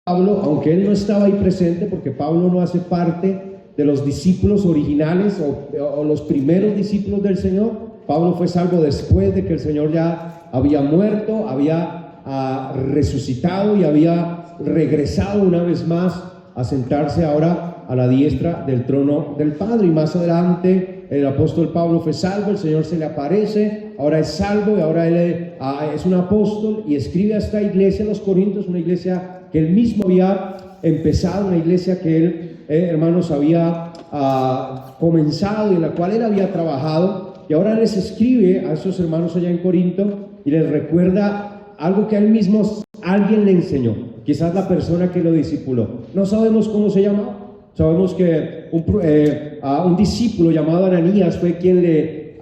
Pablo, aunque él no estaba ahí presente, porque Pablo no hace parte de los discípulos originales o los primeros discípulos del Señor. Pablo fue salvo después de que el Señor ya había muerto, había resucitado y había regresado una vez más a sentarse ahora a la diestra del trono del Padre. Y más adelante el apóstol Pablo fue salvo, el Señor se le aparece, ahora es salvo y ahora él es un apóstol y escribe a esta iglesia, los Corintios, una iglesia que él mismo había empezado, una iglesia que él, hermanos, había comenzado y en la cual él había trabajado, y ahora les escribe a esos hermanos allá en Corinto y les recuerda algo que a él mismo alguien le enseñó, quizás la persona que lo discipuló. No sabemos cómo se llama, sabemos que un discípulo llamado Ananías fue quien le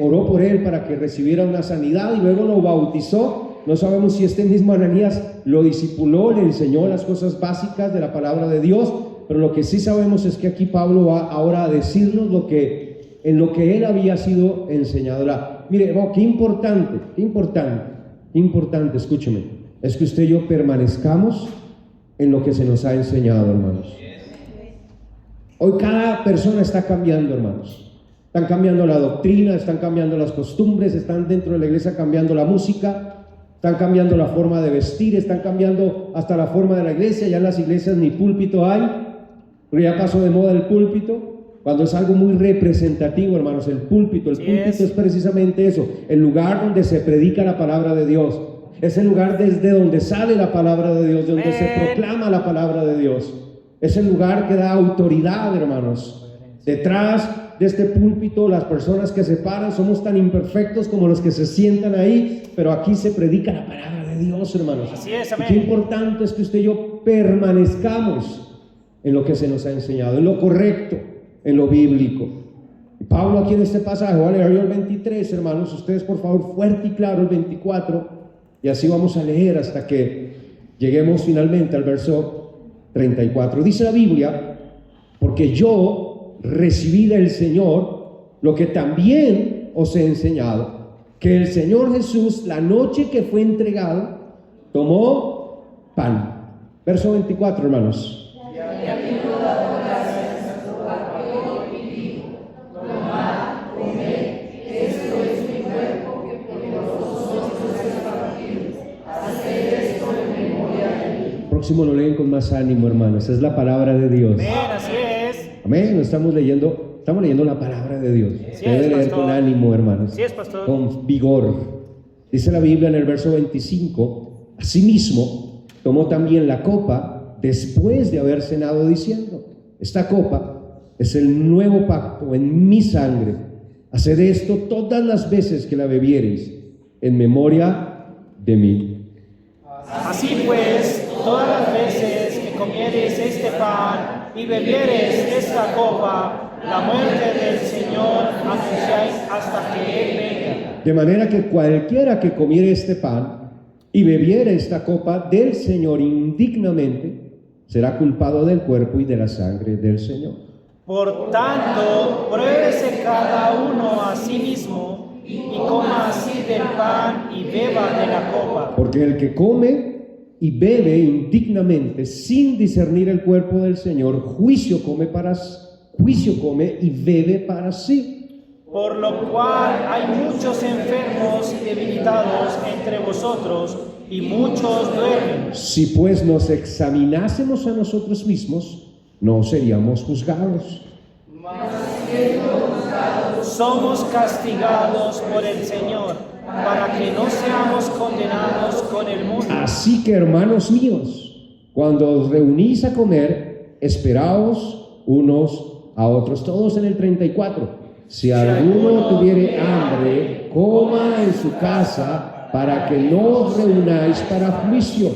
oró por él para que recibiera una sanidad y luego lo bautizó. No sabemos si este mismo Ananías lo discipuló, le enseñó las cosas básicas de la palabra de Dios, pero lo que sí sabemos es que aquí Pablo va ahora a decirnos en lo que él había sido enseñado. Mire, qué importante, escúcheme, es que usted y yo permanezcamos en lo que se nos ha enseñado, hermanos. Hoy cada persona está cambiando, hermanos. Están cambiando la doctrina, están cambiando las costumbres, están dentro de la iglesia cambiando la música, están cambiando la forma de vestir, están cambiando hasta la forma de la iglesia. Ya en las iglesias ni púlpito hay, porque ya pasó de moda el púlpito, cuando es algo muy representativo, hermanos. El púlpito es precisamente eso, el lugar donde se predica la palabra de Dios. Es el lugar desde donde sale la palabra de Dios, de donde se proclama la palabra de Dios. Es el lugar que da autoridad, hermanos. Detrás de este púlpito, las personas que se paran somos tan imperfectos como los que se sientan ahí, pero aquí se predica la palabra de Dios, hermanos. Así es, amén. Y qué importante es que usted y yo permanezcamos en lo que se nos ha enseñado, en lo correcto, en lo bíblico. Y Pablo aquí en este pasaje, voy a leer el 23, hermanos, ustedes por favor fuerte y claro el 24, y así vamos a leer hasta que lleguemos finalmente al verso 34. Dice la Biblia: porque yo recibí del Señor lo que también os he enseñado, que el Señor Jesús, la noche que fue entregado, tomó pan. Verso 24, hermanos. Próximo lo leen con más ánimo, hermanos. Es la palabra de Dios. Amén, así es. Amén. Estamos leyendo la palabra de Dios. Sí, debe leer pastor. con ánimo, hermanos. Sí es, pastor. Con vigor. Dice la Biblia en el verso 25: asimismo tomó también la copa después de haber cenado, diciendo: esta copa es el nuevo pacto en mi sangre. Haced esto todas las veces que la bebiereis en memoria de mí. Así pues, todas las veces que comiereis este pan y bebiereis esta copa, la muerte del Señor anunciáis hasta que Él venga. De manera que cualquiera que comiere este pan y bebiera esta copa del Señor indignamente, será culpado del cuerpo y de la sangre del Señor. Por tanto, pruébese cada uno a sí mismo y coma así del pan y beba de la copa. Porque el que come y bebe indignamente sin discernir el cuerpo del Señor, juicio come y bebe para sí. Por lo cual hay muchos enfermos y debilitados entre vosotros, y muchos duermen. Si pues nos examinásemos a nosotros mismos, no seríamos juzgados. Somos castigados por el Señor, para que no seamos condenados con el mundo. Así que, hermanos míos, cuando os reunís a comer, esperaos unos a otros. Todos en el 34. Si alguno tuviere hambre, coma en su casa, para que no os reunáis para juicio.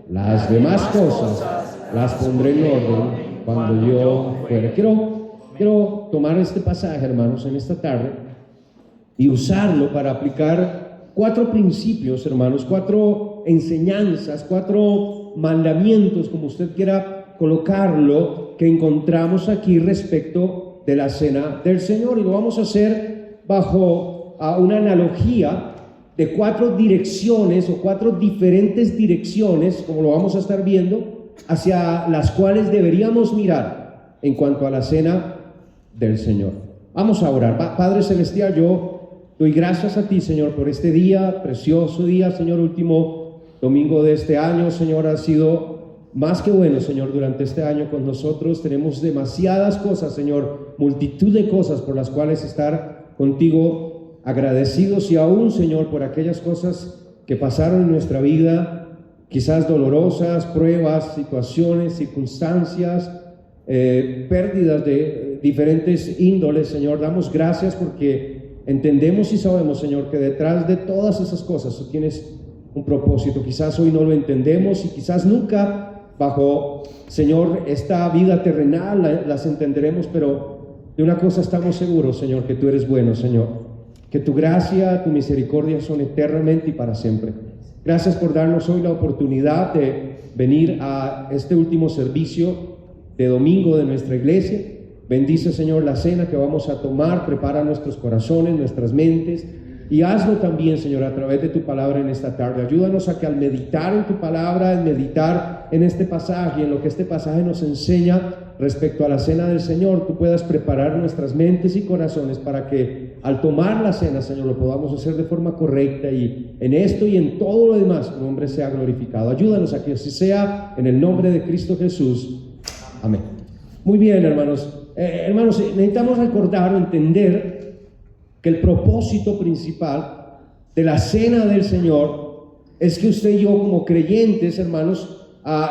Las demás cosas las pondré en orden cuando yo fuere. Quiero tomar este pasaje, hermanos, en esta tarde y usarlo para aplicar 4 principios, hermanos, 4 enseñanzas, 4 mandamientos, como usted quiera colocarlo, que encontramos aquí respecto de la cena del Señor. Y lo vamos a hacer bajo una analogía de 4 direcciones o 4 diferentes direcciones, como lo vamos a estar viendo, hacia las cuales deberíamos mirar en cuanto a la cena del Señor. Vamos a orar. Padre Celestial, yo doy gracias a ti, Señor, por este día, precioso día, Señor, último domingo de este año. Señor, ha sido más que bueno, Señor, durante este año con nosotros. Tenemos demasiadas cosas, Señor, multitud de cosas por las cuales estar contigo agradecidos, y aún, Señor, por aquellas cosas que pasaron en nuestra vida, quizás dolorosas, pruebas, situaciones, circunstancias, pérdidas de diferentes índoles. Señor, damos gracias porque entendemos y sabemos, Señor, que detrás de todas esas cosas tú tienes un propósito. Quizás hoy no lo entendemos y quizás nunca bajo, Señor, esta vida terrenal las entenderemos, pero de una cosa estamos seguros, Señor, que tú eres bueno, Señor, que tu gracia, tu misericordia son eternamente y para siempre. Gracias por darnos hoy la oportunidad de venir a este último servicio de domingo de nuestra iglesia. Bendice, Señor, la cena que vamos a tomar. Prepara nuestros corazones, nuestras mentes, y hazlo también, Señor, a través de tu palabra en esta tarde. Ayúdanos a que al meditar en tu palabra, en meditar en este pasaje, en lo que este pasaje nos enseña respecto a la cena del Señor, tú puedas preparar nuestras mentes y corazones para que al tomar la cena, Señor, lo podamos hacer de forma correcta, y en esto y en todo lo demás tu nombre sea glorificado. Ayúdanos a que así sea, en el nombre de Cristo Jesús. Amén. Muy bien, hermanos. Hermanos, necesitamos recordar o entender que el propósito principal de la cena del Señor es que usted y yo, como creyentes, hermanos,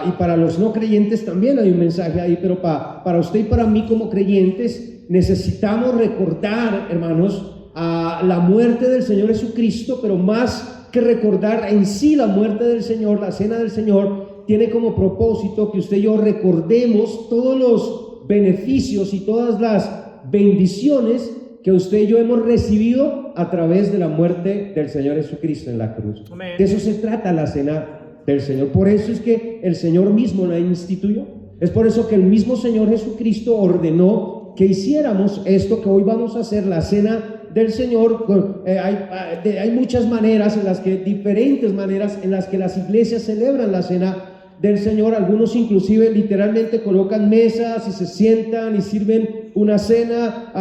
y para los no creyentes también hay un mensaje ahí, pero para usted y para mí como creyentes necesitamos recordar, hermanos, la muerte del Señor Jesucristo. Pero más que recordar en sí la muerte del Señor, la cena del Señor tiene como propósito que usted y yo recordemos todos los beneficios y todas las bendiciones que usted y yo hemos recibido a través de la muerte del Señor Jesucristo en la cruz. Amén. De eso se trata la cena del Señor. Por eso es que el Señor mismo la instituyó. Es por eso que el mismo Señor Jesucristo ordenó que hiciéramos esto que hoy vamos a hacer, la cena del Señor. Hay muchas maneras diferentes maneras en las que las iglesias celebran la cena del Señor. Algunos inclusive literalmente colocan mesas y se sientan y sirven una cena,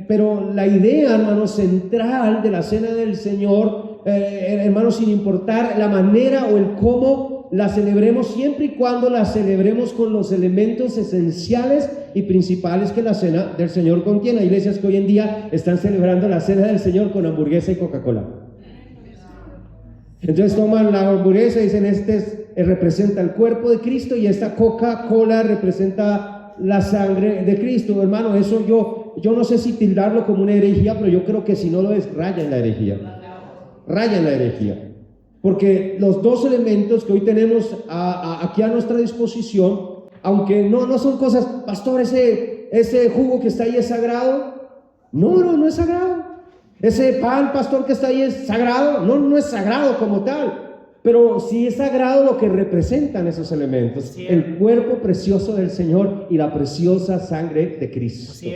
pero la idea, hermanos, central de la cena del Señor, hermanos, sin importar la manera o el cómo la celebremos, siempre y cuando la celebremos con los elementos esenciales y principales que la cena del Señor contiene. Hay iglesias que hoy en día están celebrando la cena del Señor con hamburguesa y Coca-Cola. Entonces toman la hamburguesa y dicen, representa el cuerpo de Cristo, y esta Coca-Cola representa la sangre de Cristo. Hermano, eso yo no sé si tildarlo como una herejía, pero yo creo que si no lo es, raya en la herejía. Raya en la herejía. Porque los dos elementos que hoy tenemos aquí a nuestra disposición, aunque no son cosas, pastor, ese jugo que está ahí es sagrado. No es sagrado. Ese pan, pastor, que está ahí es sagrado. No es sagrado como tal. Pero sí es sagrado lo que representan esos elementos. Sí, el cuerpo precioso del Señor y la preciosa sangre de Cristo. Sí,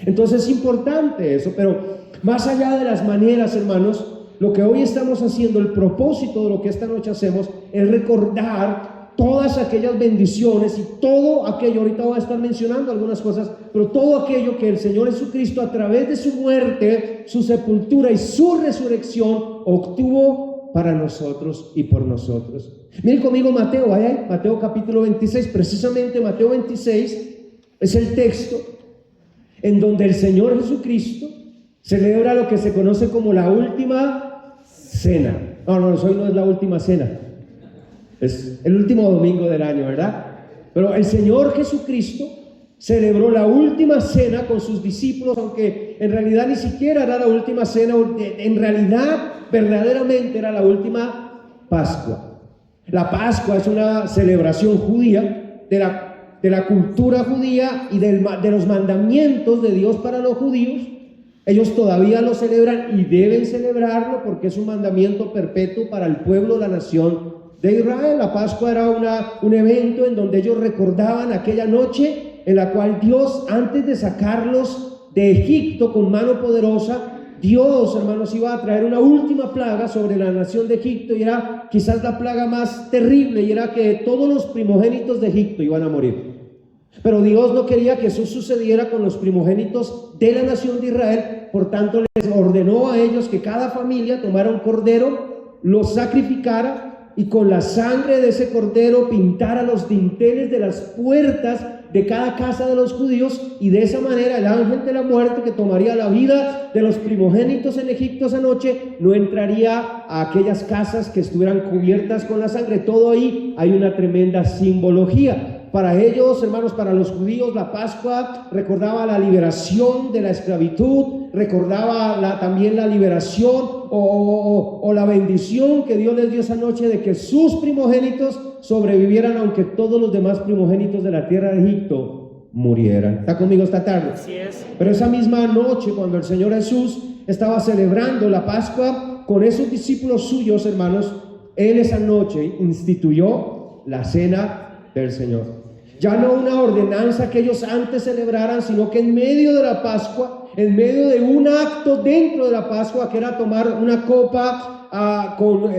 entonces es importante eso. Pero más allá de las maneras, hermanos, lo que hoy estamos haciendo, el propósito de lo que esta noche hacemos, es recordar todas aquellas bendiciones y todo aquello. Ahorita voy a estar mencionando algunas cosas, pero todo aquello que el Señor Jesucristo, a través de su muerte, su sepultura y su resurrección, obtuvo para nosotros y por nosotros. Miren conmigo Mateo, vaya ahí, Mateo capítulo 26. Precisamente Mateo 26 es el texto en donde el Señor Jesucristo celebra lo que se conoce como la última cena. No, hoy no es la última cena, es el último domingo del año, ¿verdad? Pero el Señor Jesucristo celebró la última cena con sus discípulos, aunque en realidad ni siquiera era la última cena, en realidad verdaderamente era la última Pascua. La Pascua es una celebración judía de la cultura judía y de los mandamientos de Dios para los judíos. Ellos todavía lo celebran y deben celebrarlo porque es un mandamiento perpetuo para el pueblo, la nación de Israel. La Pascua era un evento en donde ellos recordaban aquella noche en la cual Dios, antes de sacarlos de Egipto con mano poderosa, Dios, hermanos, iba a traer una última plaga sobre la nación de Egipto, y era quizás la plaga más terrible, y era que todos los primogénitos de Egipto iban a morir. Pero Dios no quería que eso sucediera con los primogénitos de la nación de Israel. Por tanto, les ordenó a ellos que cada familia tomara un cordero, lo sacrificara y con la sangre de ese cordero pintara los dinteles de las puertas de cada casa de los judíos, y de esa manera el ángel de la muerte, que tomaría la vida de los primogénitos en Egipto esa noche, no entraría a aquellas casas que estuvieran cubiertas con la sangre. Todo ahí hay una tremenda simbología. Para ellos, hermanos, para los judíos, la Pascua recordaba la liberación de la esclavitud, recordaba también la liberación o la bendición que Dios les dio esa noche de que sus primogénitos sobrevivieran, aunque todos los demás primogénitos de la tierra de Egipto murieran. ¿Está conmigo esta tarde? Así es. Pero esa misma noche, cuando el Señor Jesús estaba celebrando la Pascua con esos discípulos suyos, hermanos, Él esa noche instituyó la cena del Señor. Ya no una ordenanza que ellos antes celebraran, sino que en medio de la Pascua, en medio de un acto dentro de la Pascua, que era tomar una copa con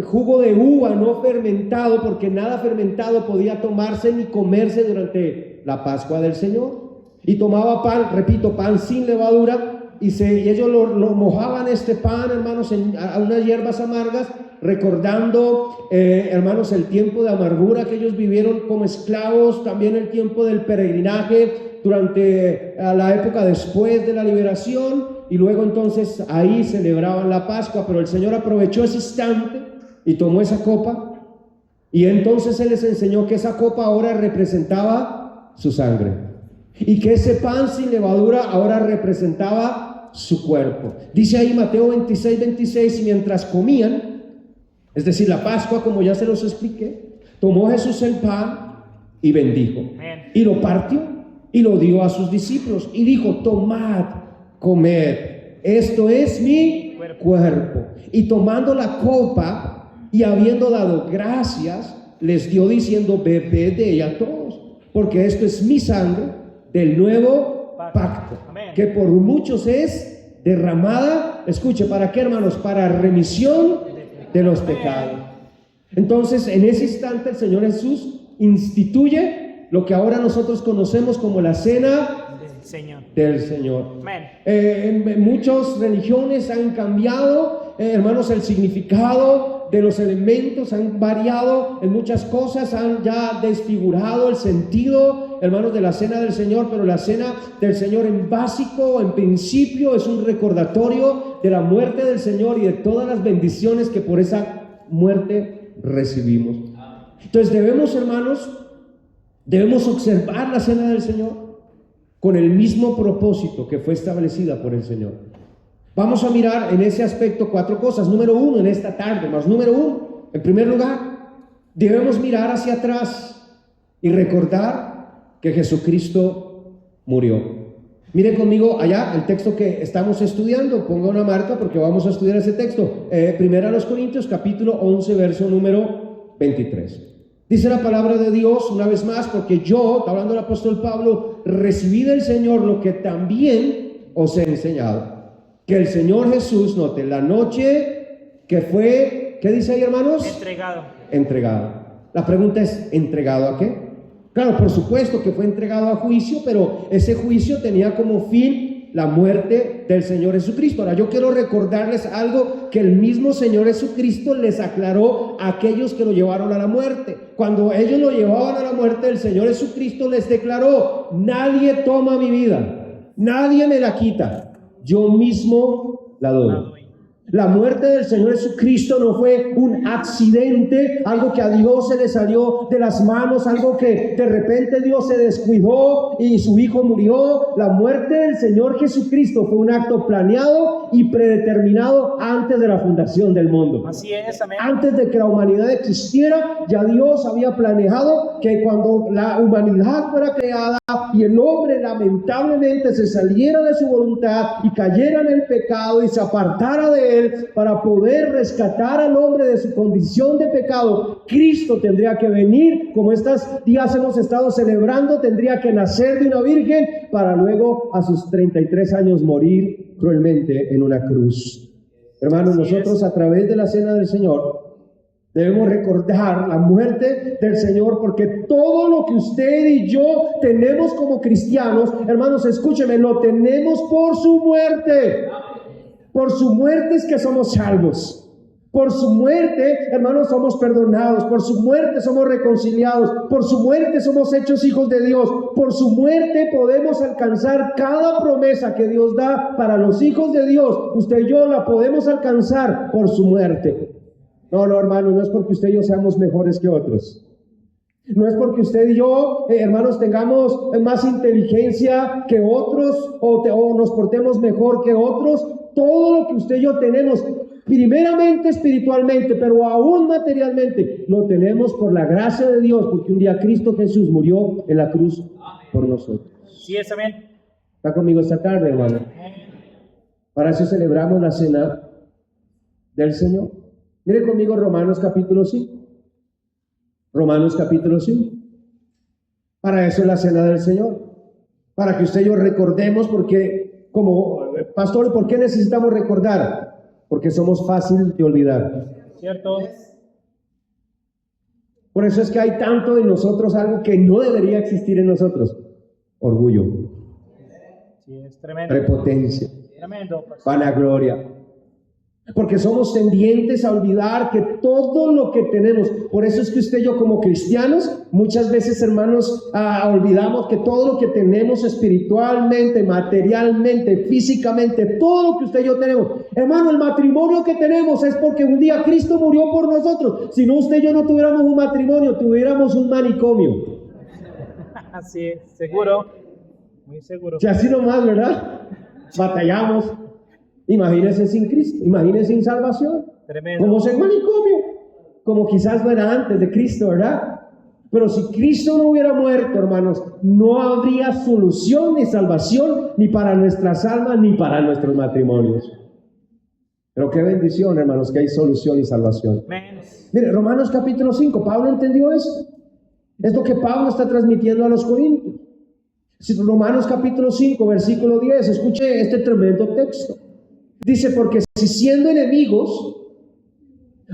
jugo de uva no fermentado, porque nada fermentado podía tomarse ni comerse durante la Pascua del Señor. Y tomaba pan, repito, pan sin levadura, y ellos lo mojaban este pan, hermanos, a unas hierbas amargas, recordando, hermanos, el tiempo de amargura que ellos vivieron como esclavos, también el tiempo del peregrinaje durante la época después de la liberación, y luego entonces ahí celebraban la Pascua. Pero el Señor aprovechó ese instante y tomó esa copa, y entonces Él les enseñó que esa copa ahora representaba su sangre, y que ese pan sin levadura ahora representaba su cuerpo. Dice ahí Mateo 26:26, y mientras comían, es decir, la Pascua, como ya se los expliqué, tomó Jesús el pan y bendijo, y lo partió y lo dio a sus discípulos y dijo: tomad, comed, esto es mi cuerpo. Y tomando la copa y habiendo dado gracias, les dio diciendo: bebed de ella todos, porque esto es mi sangre del nuevo pacto, que por muchos es derramada. Escuche, ¿para qué, hermanos? Para remisión de los pecados. Entonces, en ese instante el Señor Jesús instituye lo que ahora nosotros conocemos como la cena del Señor. En muchas religiones han cambiado, hermanos, el significado de los elementos, han variado en muchas cosas, han ya desfigurado el sentido, hermanos, de la cena del Señor. Pero la cena del Señor, en básico, en principio, es un recordatorio de la muerte del Señor y de todas las bendiciones que por esa muerte recibimos. Entonces debemos, hermanos, debemos observar la cena del Señor con el mismo propósito que fue establecida por el Señor. Vamos a mirar en ese aspecto 4 cosas. Número 1, en esta tarde, número 1, en primer lugar, debemos mirar hacia atrás y recordar que Jesucristo murió. Miren conmigo allá el texto que estamos estudiando. Ponga una marca porque vamos a estudiar ese texto. Primera a los Corintios, capítulo 11, verso número 23. Dice la palabra de Dios una vez más: porque yo, está hablando el apóstol Pablo, recibí del Señor lo que también os he enseñado, que el Señor Jesús, note, la noche que fue, ¿qué dice ahí, hermanos? Entregado. La pregunta es: ¿entregado a qué? Claro, por supuesto que fue entregado a juicio, pero ese juicio tenía como fin la muerte del Señor Jesucristo. Ahora, yo quiero recordarles algo que el mismo Señor Jesucristo les aclaró a aquellos que lo llevaron a la muerte. Cuando ellos lo llevaban a la muerte, el Señor Jesucristo les declaró: nadie toma mi vida, nadie me la quita, yo mismo la doy. La muerte del Señor Jesucristo no fue un accidente, algo que a Dios se le salió de las manos, algo que de repente Dios se descuidó y su Hijo murió. La muerte del Señor Jesucristo fue un acto planeado y predeterminado antes de la fundación del mundo. Así es, amén. Antes de que la humanidad existiera, ya Dios había planeado que cuando la humanidad fuera creada y el hombre lamentablemente se saliera de su voluntad y cayera en el pecado y se apartara de de Él, para poder rescatar al hombre de su condición de pecado, Cristo tendría que venir, como estos días hemos estado celebrando, tendría que nacer de una virgen para luego a sus 33 años morir cruelmente en una cruz. Hermanos, nosotros a través de la cena del Señor debemos recordar la muerte del Señor, porque todo lo que usted y yo tenemos como cristianos, hermanos, escúcheme, lo tenemos por su muerte. Por su muerte es que somos salvos. Por su muerte, hermanos, somos perdonados. Por su muerte somos reconciliados. Por su muerte somos hechos hijos de Dios. Por su muerte podemos alcanzar cada promesa que Dios da para los hijos de Dios. Usted y yo la podemos alcanzar por su muerte. No, hermanos, no es porque usted y yo seamos mejores que otros. No es porque usted y yo, hermanos, tengamos más inteligencia que otros o nos portemos mejor que otros. Todo lo que usted y yo tenemos, primeramente espiritualmente, pero aún materialmente, lo tenemos por la gracia de Dios, porque un día Cristo Jesús murió en la cruz por nosotros. Sí, es amén. ¿Está conmigo esta tarde, hermano? Para eso celebramos la cena del Señor. Mire conmigo Romanos capítulo 5. Romanos capítulo 5. Para eso es la cena del Señor. Para que usted y yo recordemos, porque como pastor, ¿por qué necesitamos recordar? Porque somos fácil de olvidar. ¿Cierto? Por eso es que hay tanto en nosotros algo que no debería existir en nosotros. Orgullo. Sí, es tremendo. Prepotencia. Tremendo, pastor. Vanagloria. Porque somos tendientes a olvidar que todo lo que tenemos, por eso es que usted y yo como cristianos, muchas veces, hermanos, olvidamos que todo lo que tenemos espiritualmente, materialmente, físicamente, todo lo que usted y yo tenemos, hermano, el matrimonio que tenemos es porque un día Cristo murió por nosotros. Si no, usted y yo no tuviéramos un matrimonio, tuviéramos un manicomio. Así es, seguro, muy seguro. Si así nomás, ¿verdad? Batallamos. Imagínense sin Cristo, imagínense sin salvación. Tremendo. Como en manicomio, como quizás no era antes de Cristo, ¿verdad? Pero si Cristo no hubiera muerto, hermanos, no habría solución ni salvación ni para nuestras almas ni para nuestros matrimonios. Pero qué bendición, hermanos, que hay solución y salvación. Amén. Mire, Romanos capítulo 5, Pablo entendió eso. Es lo que Pablo está transmitiendo a los corintios. Romanos capítulo 5, versículo 10, escuche este tremendo texto. Dice, porque si siendo enemigos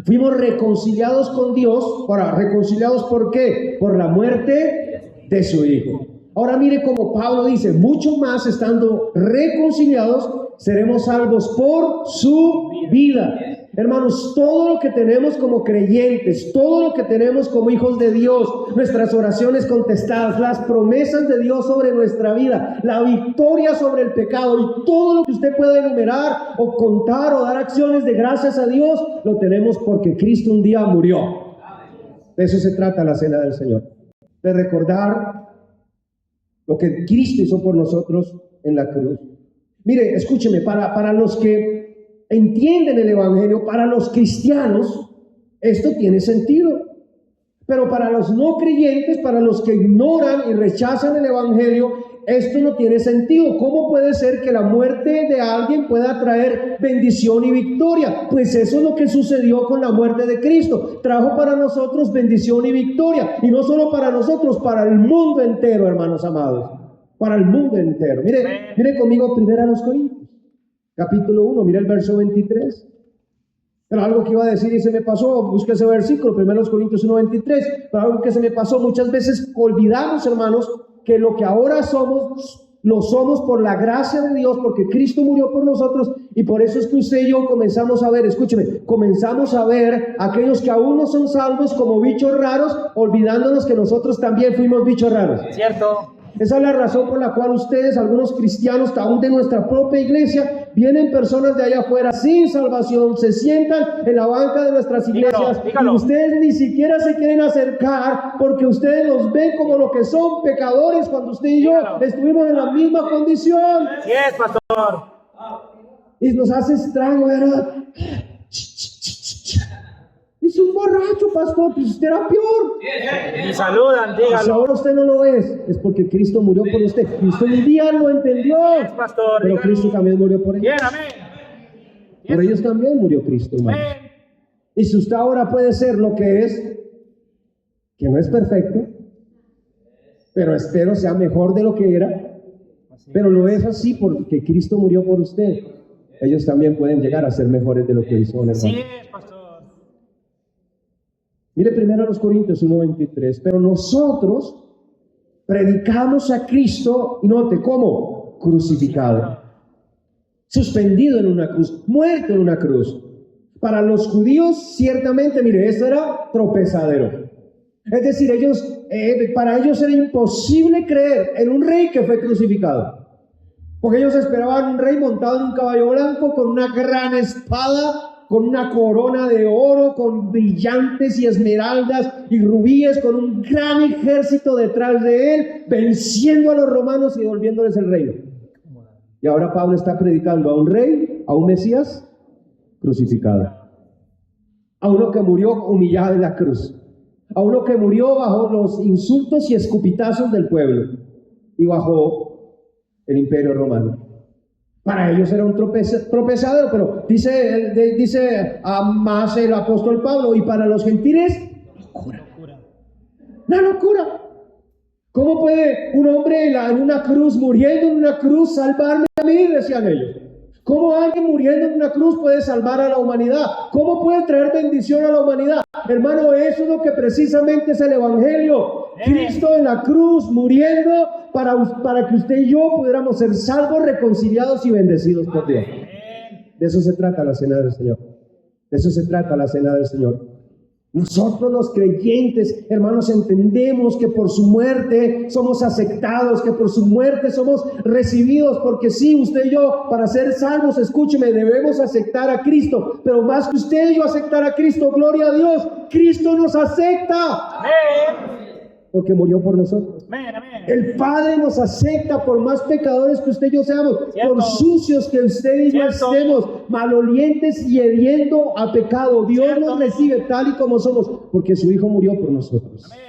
fuimos reconciliados con Dios. Ahora, ¿reconciliados por qué? Por la muerte de su Hijo. Ahora mire cómo Pablo dice, mucho más estando reconciliados, seremos salvos por su vida. Hermanos, todo lo que tenemos como creyentes, todo lo que tenemos como hijos de Dios, nuestras oraciones contestadas, las promesas de Dios sobre nuestra vida, la victoria sobre el pecado y todo lo que usted pueda enumerar o contar o dar acciones de gracias a Dios, lo tenemos porque Cristo un día murió. De eso se trata la cena del Señor, de recordar lo que Cristo hizo por nosotros en la cruz. Mire, escúcheme, para los que entienden el Evangelio, para los cristianos, esto tiene sentido. Pero para los no creyentes, para los que ignoran y rechazan el Evangelio, esto no tiene sentido. ¿Cómo puede ser que la muerte de alguien pueda traer bendición y victoria? Pues eso es lo que sucedió con la muerte de Cristo. Trajo para nosotros bendición y victoria. Y no solo para nosotros, para el mundo entero, hermanos amados. Para el mundo entero. Mire conmigo primero a los Corintios. Capítulo 1, mira el verso 23. Pero algo que iba a decir y se me pasó, busca ese versículo, 1 Corintios 1, 23. Pero algo que se me pasó, muchas veces olvidamos, hermanos, que lo que ahora somos, lo somos por la gracia de Dios, porque Cristo murió por nosotros, y por eso es que usted y yo comenzamos a ver, escúcheme, comenzamos a ver a aquellos que aún no son salvos como bichos raros, olvidándonos que nosotros también fuimos bichos raros. Cierto. Esa es la razón por la cual ustedes, algunos cristianos, aún de nuestra propia iglesia, vienen personas de allá afuera sin salvación, se sientan en la banca de nuestras iglesias, dígalo. y ustedes ni siquiera se quieren acercar porque ustedes los ven como lo que son, pecadores, cuando usted y yo estuvimos en la misma condición. Sí es, pastor. Y nos hace extraño, ¿verdad? Es un borracho, pastor, pues usted era peor. Y saludan, Si dígalo. ahora usted no lo es porque Cristo murió por usted. Y usted un día lo entendió. Sí es, pastor, Pero dígalo. Cristo también murió por él. Bien, amén. Por ellos también murió Cristo, hermanos. Amén. Y si usted ahora puede ser lo que es, que no es perfecto, pero espero sea mejor de lo que era, pero lo es así porque Cristo murió por usted, ellos también pueden llegar a ser mejores de lo que son, hermano. Así es, pastor. Mire primero a los Corintios 1:23, pero nosotros predicamos a Cristo, y note, ¿cómo? Crucificado, suspendido en una cruz, muerto en una cruz. Para los judíos, ciertamente, mire, esto era tropezadero. Es decir, para ellos era imposible creer en un rey que fue crucificado. Porque ellos esperaban un rey montado en un caballo blanco, con una gran espada, con una corona de oro, con brillantes y esmeraldas y rubíes, con un gran ejército detrás de él, venciendo a los romanos y devolviéndoles el reino. Y ahora Pablo está predicando a un rey, a un Mesías crucificado, a uno que murió humillado en la cruz, a uno que murió bajo los insultos y escupitazos del pueblo y bajo el imperio romano. Para ellos era un tropezadero, pero dice más el apóstol Pablo, y para los gentiles, locura. Una locura. ¿Cómo puede un hombre en una cruz, muriendo en una cruz, salvarme a mí? Decían ellos. ¿Cómo alguien muriendo en una cruz puede salvar a la humanidad? ¿Cómo puede traer bendición a la humanidad? Hermano, eso es lo que precisamente es el Evangelio. Cristo en la cruz muriendo para que usted y yo pudiéramos ser salvos, reconciliados y bendecidos por Dios. De eso se trata la cena del Señor. De eso se trata la cena del Señor. Nosotros los creyentes, hermanos, entendemos que por su muerte somos aceptados, que por su muerte somos recibidos, porque sí, usted y yo, para ser salvos, escúcheme, debemos aceptar a Cristo, pero más que usted y yo aceptar a Cristo, gloria a Dios, Cristo nos acepta. Amén. Porque murió por nosotros. Amén, amén. El Padre nos acepta por más pecadores que usted y yo seamos, Cierto. por sucios que usted y yo Cierto. estemos, malolientes y hediendo a pecado. Dios Cierto. nos recibe tal y como somos, porque su Hijo murió por nosotros. Amén.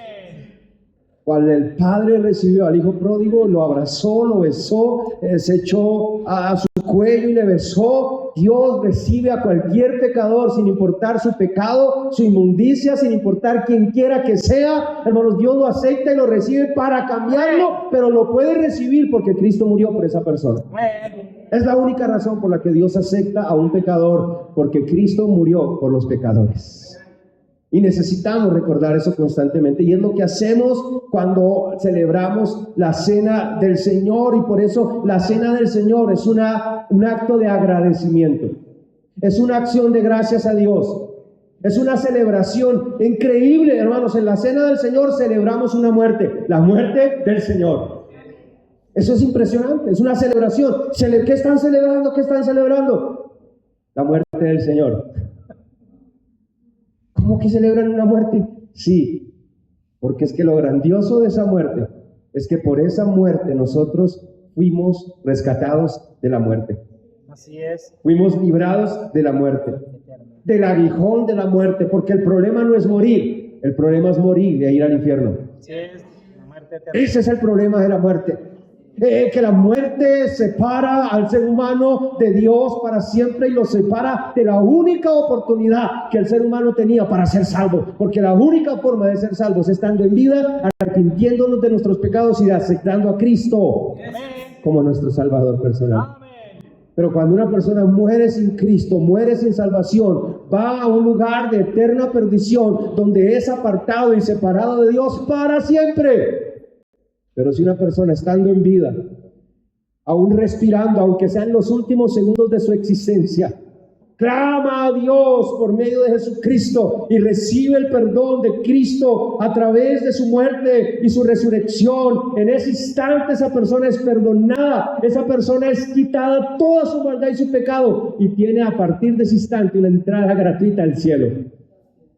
Cuando el Padre recibió al Hijo pródigo, lo abrazó, lo besó, se echó a su cuello y le besó. Dios recibe a cualquier pecador sin importar su pecado, su inmundicia, sin importar quién quiera que sea. Hermanos, Dios lo acepta y lo recibe para cambiarlo, pero lo puede recibir porque Cristo murió por esa persona. Amén. Es la única razón por la que Dios acepta a un pecador, porque Cristo murió por los pecadores. Y necesitamos recordar eso constantemente, y es lo que hacemos cuando celebramos la cena del Señor, y por eso la cena del Señor es un acto de agradecimiento, es una acción de gracias a Dios, es una celebración increíble, hermanos. En la cena del Señor celebramos una muerte, la muerte del Señor. Eso es impresionante, es una celebración. ¿Qué están celebrando? ¿Qué están celebrando? La muerte del Señor. ¿Cómo que celebran una muerte? Sí, porque es que lo grandioso de esa muerte es que por esa muerte nosotros fuimos rescatados de la muerte. Así es. Fuimos librados de la muerte, del aguijón de la muerte, porque el problema no es morir, el problema es morir e ir al infierno. Así es. La muerte eterna. Ese es el problema de la muerte. Que la muerte separa al ser humano de Dios para siempre y lo separa de la única oportunidad que el ser humano tenía para ser salvo, porque la única forma de ser salvos es estando en vida, arrepintiéndonos de nuestros pecados y aceptando a Cristo como nuestro Salvador personal. Amén. Pero cuando una persona muere sin Cristo, muere sin salvación, va a un lugar de eterna perdición, donde es apartado y separado de Dios para siempre. Pero si una persona estando en vida, aún respirando, aunque sean los últimos segundos de su existencia, clama a Dios por medio de Jesucristo y recibe el perdón de Cristo a través de su muerte y su resurrección, en ese instante esa persona es perdonada, esa persona es quitada toda su maldad y su pecado, y tiene a partir de ese instante una entrada gratuita al cielo.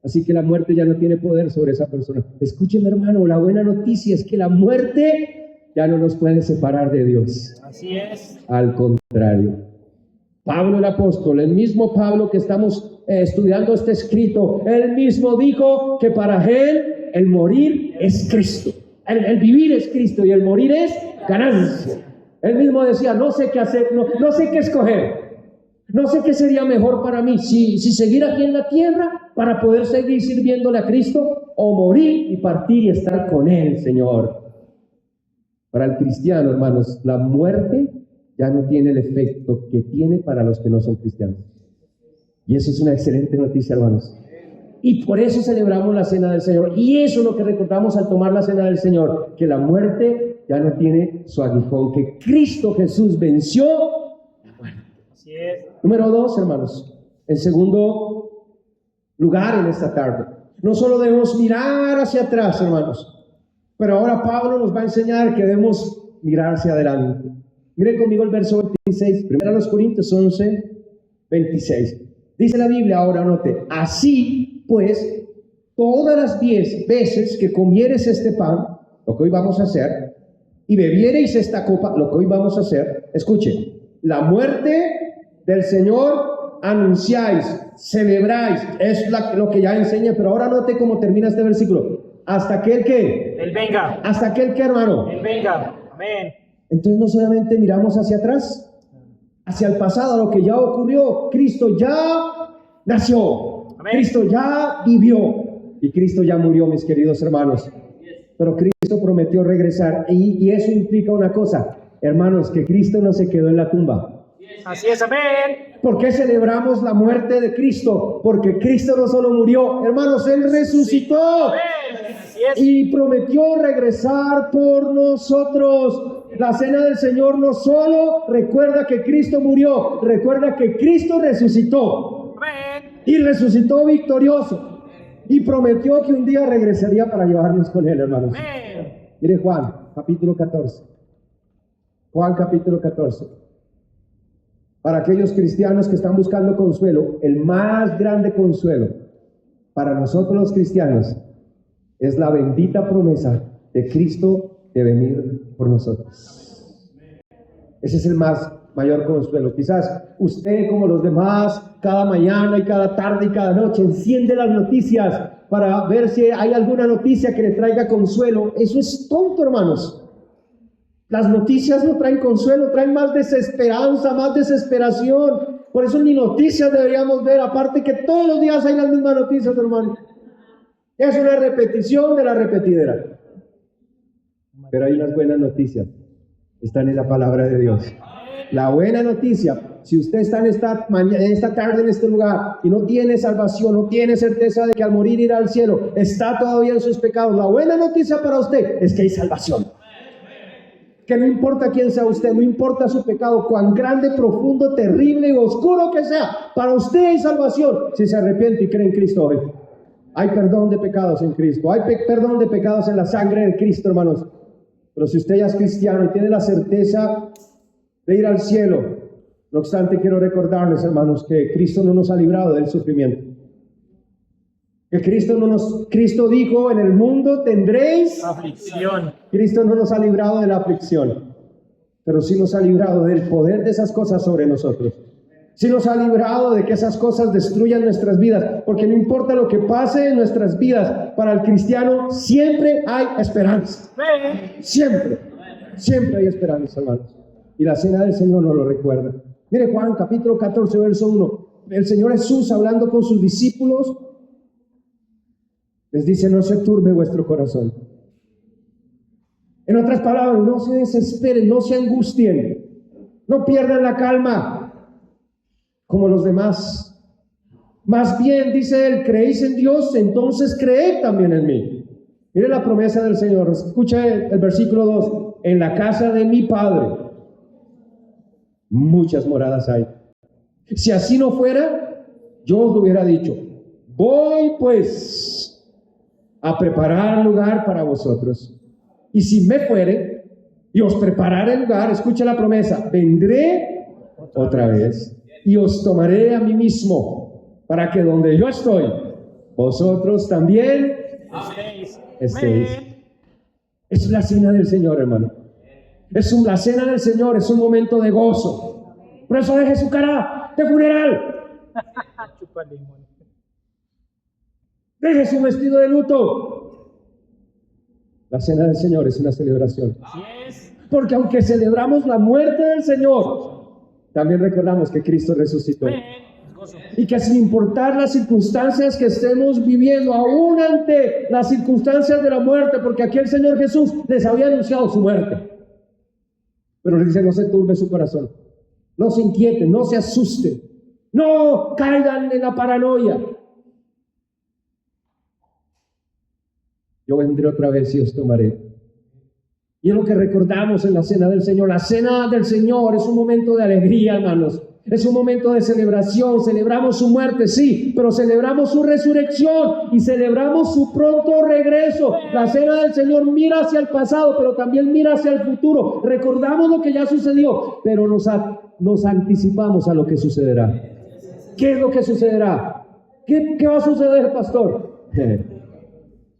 Así que la muerte ya no tiene poder sobre esa persona. Escúcheme, hermano, la buena noticia es que la muerte ya no nos puede separar de Dios. Así es. Al contrario. Pablo el apóstol, el mismo Pablo que estamos estudiando este escrito, él mismo dijo que para él el morir es Cristo. El vivir es Cristo y el morir es ganancia. Él mismo decía, no sé qué hacer, no sé qué escoger. No sé qué sería mejor para mí, si seguir aquí en la tierra para poder seguir sirviéndole a Cristo, o morir y partir y estar con Él, Señor. Para el cristiano, hermanos, la muerte ya no tiene el efecto que tiene para los que no son cristianos. Y eso es una excelente noticia, hermanos. Y por eso celebramos la Cena del Señor. Y eso es lo que recordamos al tomar la Cena del Señor, que la muerte ya no tiene su aguijón, que Cristo Jesús venció la muerte. Así es. Número 2, hermanos, en segundo lugar en esta tarde, no solo debemos mirar hacia atrás, hermanos, pero ahora Pablo nos va a enseñar que debemos mirar hacia adelante. Miren conmigo el verso 26, 1 Corintios 11, 26. Dice la Biblia, ahora note, así pues, todas las 10 veces que comieres este pan, lo que hoy vamos a hacer, y bebiereis esta copa, lo que hoy vamos a hacer, escuchen, la muerte del Señor anunciáis, celebráis, es lo que ya enseña, pero ahora note cómo termina este versículo, hasta que el que, Él venga. hasta que el que, hermano, Él venga. Amén. entonces no solamente miramos hacia atrás, hacia el pasado, lo que ya ocurrió, Cristo ya nació, Amén. Cristo ya vivió y Cristo ya murió, mis queridos hermanos, pero Cristo prometió regresar y eso implica una cosa, hermanos, que Cristo no se quedó en la tumba. Así es. Amén. ¿Por qué celebramos la muerte de Cristo? Porque Cristo no solo murió, hermanos, Él resucitó. Amén. Así es. Y prometió regresar por nosotros. La Cena del Señor no solo recuerda que Cristo murió, recuerda que Cristo resucitó. Amén. Y resucitó victorioso. Y prometió que un día regresaría para llevarnos con Él, hermanos. Amén. Mire Juan, capítulo 14. Juan, capítulo 14. Para aquellos cristianos que están buscando consuelo, el más grande consuelo para nosotros los cristianos es la bendita promesa de Cristo de venir por nosotros. Ese es el mayor consuelo. Quizás usted, como los demás, cada mañana y cada tarde y cada noche enciende las noticias para ver si hay alguna noticia que le traiga consuelo. Eso es tonto, hermanos. Las noticias no traen consuelo, traen más desesperanza, más desesperación. Por eso ni noticias deberíamos ver, aparte que todos los días hay las mismas noticias, hermano. Es una repetición de la repetidera. Pero hay unas buenas noticias. Están en la palabra de Dios. La buena noticia, si usted está en esta tarde en este lugar y no tiene salvación, no tiene certeza de que al morir irá al cielo, está todavía en sus pecados, la buena noticia para usted es que hay salvación. Que no importa quién sea usted, no importa su pecado, cuán grande, profundo, terrible y oscuro que sea, para usted hay salvación si se arrepiente y cree en Cristo hoy. Hay perdón de pecados en Cristo, hay perdón de pecados en la sangre de Cristo, hermanos. Pero si usted ya es cristiano y tiene la certeza de ir al cielo, no obstante, quiero recordarles, hermanos, que Cristo no nos ha librado del sufrimiento. Que Cristo dijo, en el mundo tendréis Aflicción. Cristo no nos ha librado de la aflicción, pero sí nos ha librado del poder de esas cosas sobre nosotros. Sí nos ha librado de que esas cosas destruyan nuestras vidas, porque no importa lo que pase en nuestras vidas, para el cristiano siempre hay esperanza. Amén. Siempre hay esperanza, hermanos. Y la Cena del Señor nos lo recuerda. Mire Juan, capítulo 14, verso 1. El Señor Jesús, hablando con sus discípulos, les dice, no se turbe vuestro corazón. En otras palabras, no se desesperen, no se angustien, no pierdan la calma como los demás. Más bien, dice él, creéis en Dios, entonces creed también en mí. Mire la promesa del Señor, escuche el versículo 2. En la casa de mi Padre muchas moradas hay. Si así no fuera, yo os lo hubiera dicho. Voy pues a preparar lugar para vosotros. Y si me fuere y os prepararé lugar, escucha la promesa, vendré otra vez y os tomaré a mí mismo, para que donde yo estoy, vosotros también estéis. Es la cena del Señor, hermano. La cena del Señor es un momento de gozo. Por eso deje su cara de funeral. Chupa limón. Deje su vestido de luto. La cena del Señor es una celebración. Así es. Porque aunque celebramos la muerte del Señor, también recordamos que Cristo resucitó. Amén. Gozo. Y que sin importar las circunstancias que estemos viviendo, aún ante las circunstancias de la muerte, porque aquí el Señor Jesús les había anunciado su muerte, pero les dice: no se turbe su corazón, no se inquieten, no se asusten, no caigan en la paranoia. Yo vendré otra vez y os tomaré. Y es lo que recordamos en la cena del Señor. La cena del Señor es un momento de alegría, hermanos. Es un momento de celebración. Celebramos su muerte, sí, pero celebramos su resurrección y celebramos su pronto regreso. La cena del Señor mira hacia el pasado, pero también mira hacia el futuro. Recordamos lo que ya sucedió, pero nos anticipamos a lo que sucederá. ¿Qué es lo que sucederá? ¿Qué va a suceder, pastor?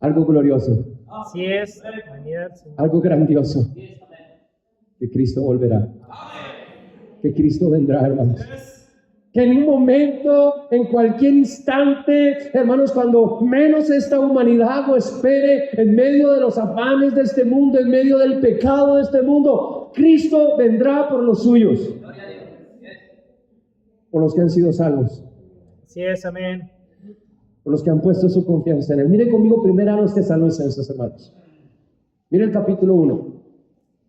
Algo glorioso. Así es. Venida del Señor. Algo grandioso. Que Cristo volverá. Que Cristo vendrá, hermanos. Que en un momento, en cualquier instante, hermanos, cuando menos esta humanidad lo espere, en medio de los afanes de este mundo, en medio del pecado de este mundo, Cristo vendrá por los suyos, por los que han sido salvos, Así es, amén. por los que han puesto su confianza en Él. Miren conmigo primero a los Tesalonicenses, hermanos. Miren el capítulo 1.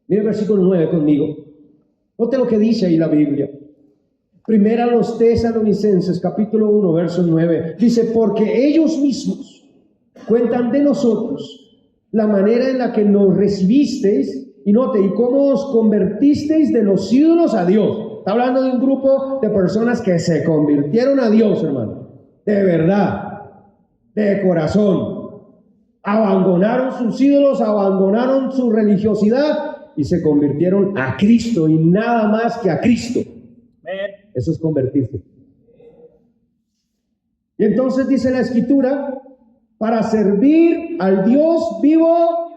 Miren el versículo 9 conmigo. Note lo que dice ahí la Biblia. Primera a los Tesalonicenses, capítulo 1, verso 9. Dice: porque ellos mismos cuentan de nosotros la manera en la que nos recibisteis, y note, y cómo os convertisteis de los ídolos a Dios. Está hablando de un grupo de personas que se convirtieron a Dios, hermano. De verdad, de corazón. Abandonaron sus ídolos, abandonaron su religiosidad y se convirtieron a Cristo y nada más que a Cristo. Amén. Eso es convertirse. Y entonces dice la Escritura: para servir al Dios vivo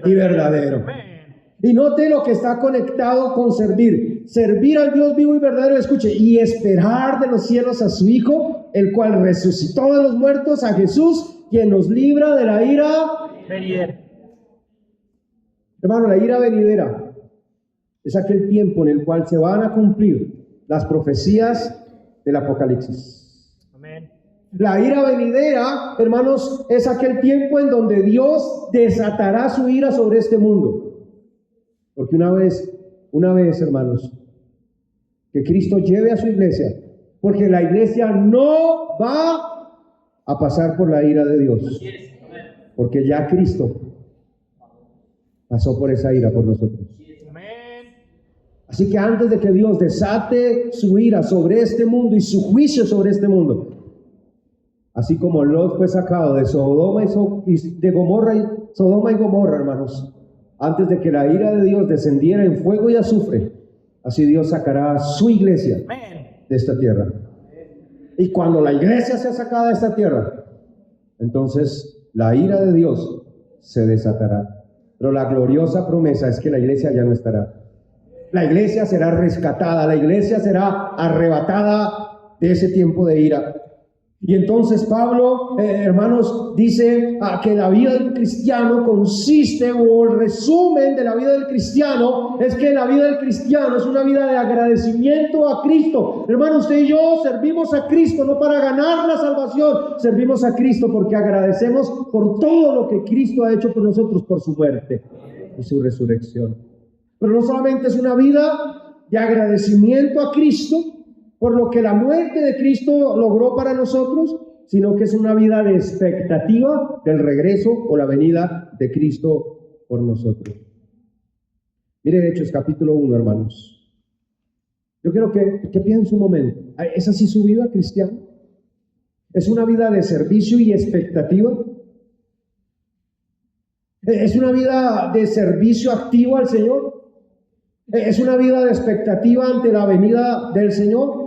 y verdadero. Amén. Y note lo que está conectado con servir. Servir al Dios vivo y verdadero, escuche, y esperar de los cielos a su Hijo, el cual resucitó de los muertos, a Jesús, quien nos libra de la ira. Venidero. Hermano, la ira venidera es aquel tiempo en el cual se van a cumplir las profecías del Apocalipsis. Amén. La ira venidera, hermanos, es aquel tiempo en donde Dios desatará su ira sobre este mundo. Porque una vez, hermanos, que Cristo lleve a su iglesia, porque la iglesia no va a pasar por la ira de Dios, porque ya Cristo pasó por esa ira por nosotros. Amén. Así que antes de que Dios desate su ira sobre este mundo y su juicio sobre este mundo, así como Lot fue sacado de Sodoma y Gomorra, hermanos, antes de que la ira de Dios descendiera en fuego y azufre, así Dios sacará a su iglesia Amén. de esta tierra. Y cuando la iglesia sea sacada de esta tierra, entonces la ira de Dios se desatará. Pero la gloriosa promesa es que la iglesia ya no estará. La iglesia será rescatada, la iglesia será arrebatada de ese tiempo de ira. Y entonces Pablo, hermanos, dice que la vida del cristiano consiste, o el resumen de la vida del cristiano es que la vida del cristiano es una vida de agradecimiento a Cristo. Hermano, usted y yo servimos a Cristo no para ganar la salvación, servimos a Cristo porque agradecemos por todo lo que Cristo ha hecho por nosotros, por su muerte y su resurrección. Pero no solamente es una vida de agradecimiento a Cristo por lo que la muerte de Cristo logró para nosotros, sino que es una vida de expectativa del regreso o la venida de Cristo por nosotros. Mire Hechos capítulo 1, hermanos. Yo quiero que piense un momento. ¿Es así su vida cristiana? ¿Es una vida de servicio y expectativa? ¿Es una vida de servicio activo al Señor? ¿Es una vida de expectativa ante la venida del Señor?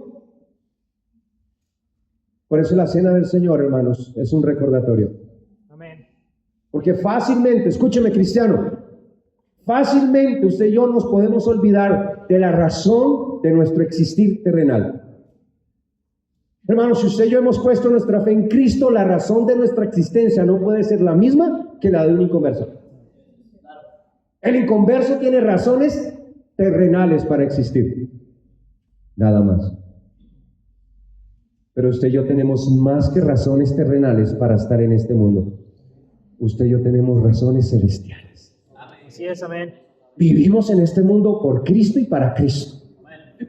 Por eso la cena del Señor, hermanos, es un recordatorio. Amén. Porque fácilmente, escúcheme cristiano, fácilmente usted y yo nos podemos olvidar de la razón de nuestro existir terrenal. Hermanos, si usted y yo hemos puesto nuestra fe en Cristo, la razón de nuestra existencia no puede ser la misma que la de un inconverso. El inconverso tiene razones terrenales para existir. nada más. Pero usted y yo tenemos más que razones terrenales para estar en este mundo. Usted y yo tenemos razones celestiales. Así es, amén. Vivimos en este mundo por Cristo y para Cristo.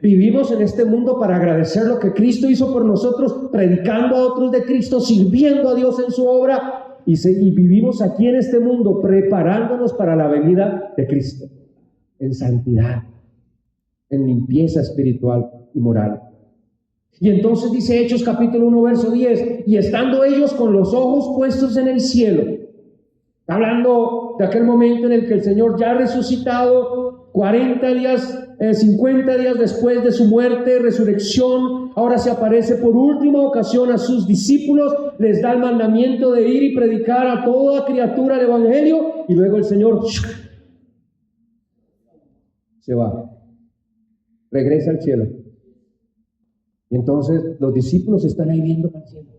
Vivimos en este mundo para agradecer lo que Cristo hizo por nosotros, predicando a otros de Cristo, sirviendo a Dios en su obra, y vivimos aquí en este mundo preparándonos para la venida de Cristo, en santidad, en limpieza espiritual y moral. Y entonces dice Hechos capítulo 1 verso 10, y estando ellos con los ojos puestos en el cielo, hablando de aquel momento en el que el Señor ya resucitado, 40 días, 50 días después de su muerte, resurrección, ahora se aparece por última ocasión a sus discípulos, les da el mandamiento de ir y predicar a toda criatura el evangelio, y luego el Señor se va, regresa al cielo. Y entonces los discípulos están ahí viendo al cielo.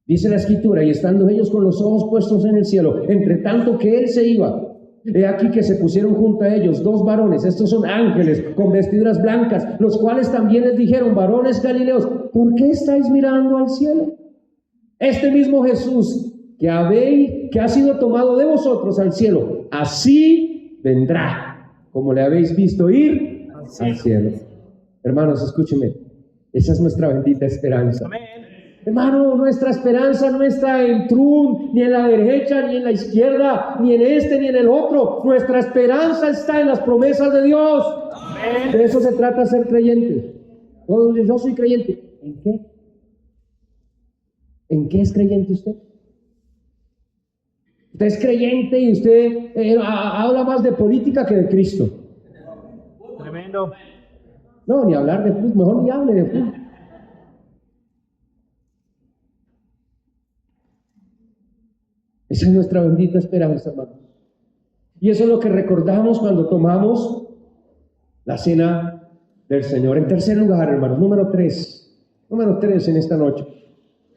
Dice la Escritura, y estando ellos con los ojos puestos en el cielo, entre tanto que él se iba, he aquí que se pusieron junto a ellos 2 varones, estos son ángeles, con vestiduras blancas, los cuales también les dijeron, varones galileos, ¿por qué estáis mirando al cielo? Este mismo Jesús que ha sido tomado de vosotros al cielo, así vendrá, como le habéis visto ir al cielo. Hermanos, escúchenme, esa es nuestra bendita esperanza. Amén. Hermano, nuestra esperanza no está en Trump, ni en la derecha, ni en la izquierda, ni en este, ni en el otro. Nuestra esperanza está en las promesas de Dios. Amén. De eso se trata ser creyentes. Yo soy creyente. ¿En qué? ¿En qué es creyente usted? Usted es creyente y usted habla más de política que de Cristo. Tremendo. No, ni hablar de fútbol, mejor ni hable de fútbol. Esa es nuestra bendita esperanza, hermano. Y eso es lo que recordamos cuando tomamos la cena del Señor. En tercer lugar, hermanos, número 3 en esta noche.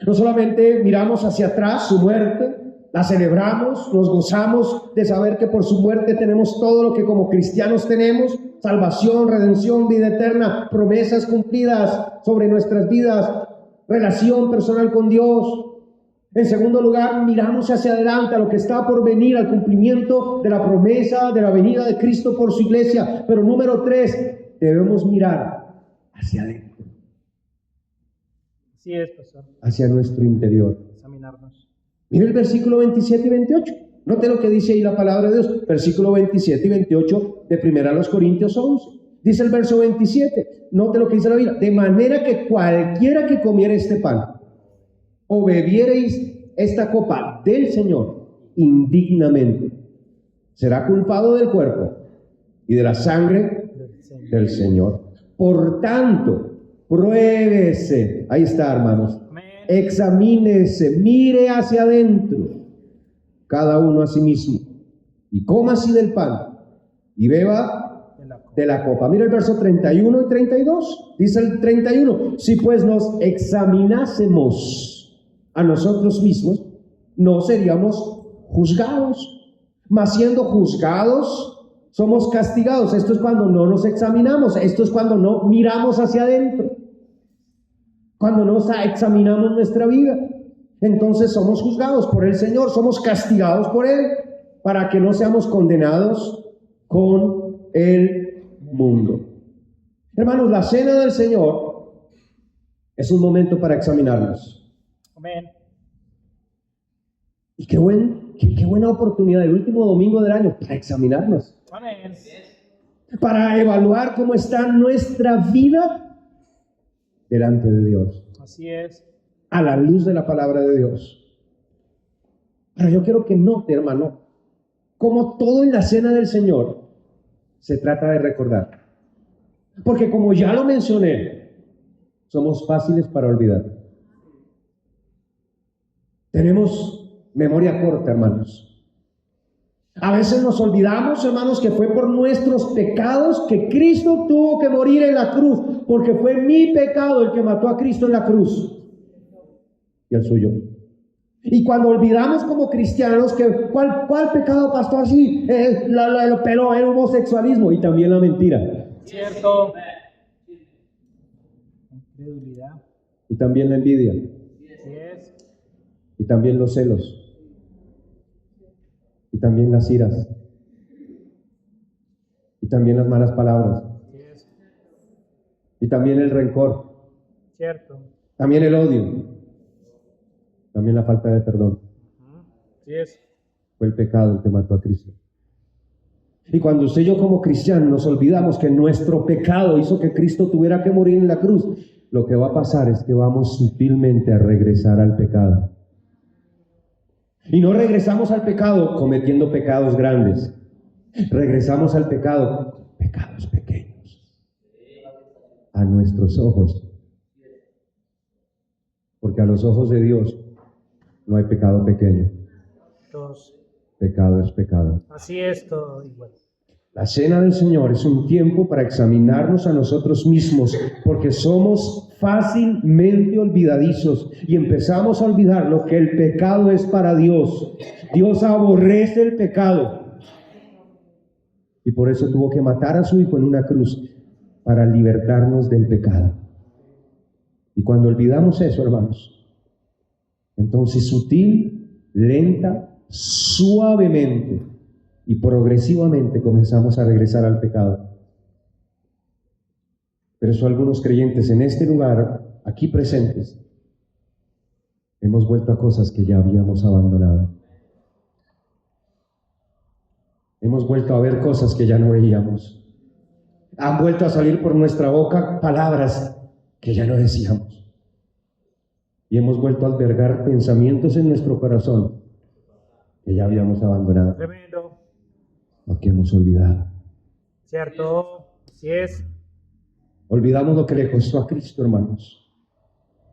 No solamente miramos hacia atrás su muerte, la celebramos, nos gozamos de saber que por su muerte tenemos todo lo que como cristianos tenemos: salvación, redención, vida eterna, promesas cumplidas sobre nuestras vidas, relación personal con Dios. En segundo lugar, miramos hacia adelante a lo que está por venir, al cumplimiento de la promesa de la venida de Cristo por su iglesia. Pero número 3, debemos mirar hacia adentro. Así es, pastor. Hacia nuestro interior. Examinarnos. Mira el versículo 27 y 28. Note lo que dice ahí la palabra de Dios. Versículo 27 y 28 de 1 Corintios 11. Dice el verso 27. Note lo que dice la Biblia. De manera que cualquiera que comiera este pan o bebiereis esta copa del Señor indignamente, será culpado del cuerpo y de la sangre del Señor. Por tanto, pruébese. Ahí está, hermanos. Amén. Examínese, mire hacia adentro, cada uno a sí mismo, y coma así del pan y beba de la copa. Mira el verso 31 y 32. Dice el 31: si pues nos examinásemos a nosotros mismos, no seríamos juzgados, mas siendo juzgados, somos castigados. Esto es cuando no nos examinamos, esto es cuando no miramos hacia adentro, cuando no examinamos nuestra vida. Entonces somos juzgados por el Señor, somos castigados por Él, para que no seamos condenados con el mundo. Hermanos, la cena del Señor es un momento para examinarnos. Amén. Y qué buena oportunidad, el último domingo del año, para examinarnos, Amén. para evaluar cómo está nuestra vida delante de Dios, Así es. a la luz de la palabra de Dios. Pero yo quiero que note, hermano, como todo en la cena del Señor se trata de recordar. Porque como ya lo mencioné, somos fáciles para olvidar. Tenemos memoria corta, hermanos. A veces nos olvidamos, hermanos, que fue por nuestros pecados que Cristo tuvo que morir en la cruz, porque fue mi pecado el que mató a Cristo en la cruz y el suyo. Y cuando olvidamos como cristianos que ¿cuál pecado, pastor? Sí, pero el homosexualismo y también la mentira. Cierto. Incredulidad. Y también la envidia. Así es. Y también los celos. Y también las iras. Y también las malas palabras. Así es. Y también el rencor. Cierto. También el odio. También la falta de perdón. Así es. Fue el pecado el que mató a Cristo. Y cuando usted y yo como cristianos nos olvidamos que nuestro pecado hizo que Cristo tuviera que morir en la cruz, lo que va a pasar es que vamos sutilmente a regresar al pecado. Y no regresamos al pecado cometiendo pecados grandes. Regresamos al pecado, pecados pequeños, a nuestros ojos. Porque a los ojos de Dios no hay pecado pequeño. Dos. Pecado es pecado. Así es, todo igual. La cena del Señor es un tiempo para examinarnos a nosotros mismos, porque somos fácilmente olvidadizos y empezamos a olvidar lo que el pecado es para Dios. Dios aborrece el pecado y por eso tuvo que matar a su Hijo en una cruz para libertarnos del pecado. Y cuando olvidamos eso, hermanos, entonces sutil, lenta, suavemente y progresivamente comenzamos a regresar al pecado. Pero eso algunos creyentes en este lugar, aquí presentes, hemos vuelto a cosas que ya habíamos abandonado. Hemos vuelto a ver cosas que ya no veíamos. Han vuelto a salir por nuestra boca palabras que ya no decíamos. Y hemos vuelto a albergar pensamientos en nuestro corazón que ya habíamos abandonado. Tremendo. Lo que hemos olvidado. Cierto. Así es. Olvidamos lo que le costó a Cristo, hermanos.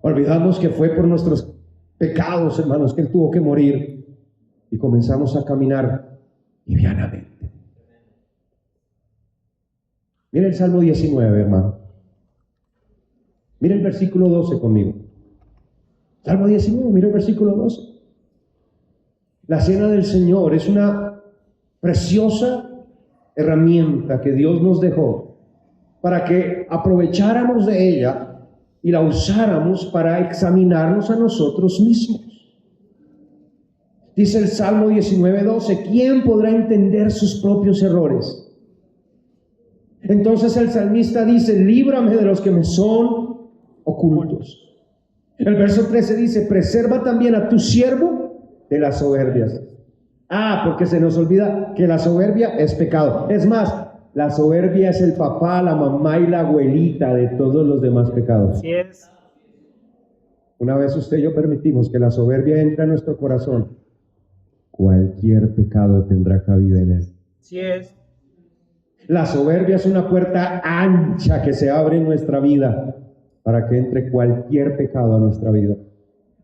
Olvidamos que fue por nuestros pecados, hermanos, que Él tuvo que morir. Y comenzamos a caminar livianamente. Mira el Salmo 19, hermano. Mira el versículo 12 conmigo. Salmo 19, mira el versículo 12. La cena del Señor es una preciosa herramienta que Dios nos dejó para que aprovecháramos de ella y la usáramos para examinarnos a nosotros mismos. Dice el Salmo 19:12, ¿quién podrá entender sus propios errores? Entonces el salmista dice, líbrame de los que me son ocultos. El verso 13 dice, preserva también a tu siervo de las soberbias. Porque se nos olvida que la soberbia es pecado. Es más, la soberbia es el papá, la mamá y la abuelita de todos los demás pecados. Así es. Una vez usted y yo permitimos que la soberbia entre a nuestro corazón, cualquier pecado tendrá cabida en él. Así es. La soberbia es una puerta ancha que se abre en nuestra vida para que entre cualquier pecado a nuestra vida.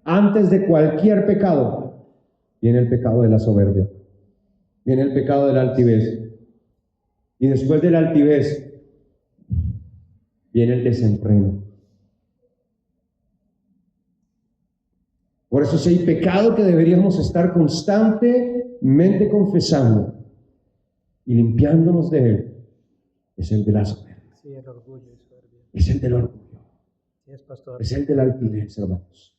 Antes de cualquier pecado viene el pecado de la soberbia, viene el pecado de la altivez, y después de la altivez viene el desenfreno. Por eso si hay pecado que deberíamos estar constantemente confesando y limpiándonos de él, es el de la soberbia. Sí, el orgullo y soberbia. Es el del orgullo. Sí, es, pastor. Es el de la altivez, hermanos.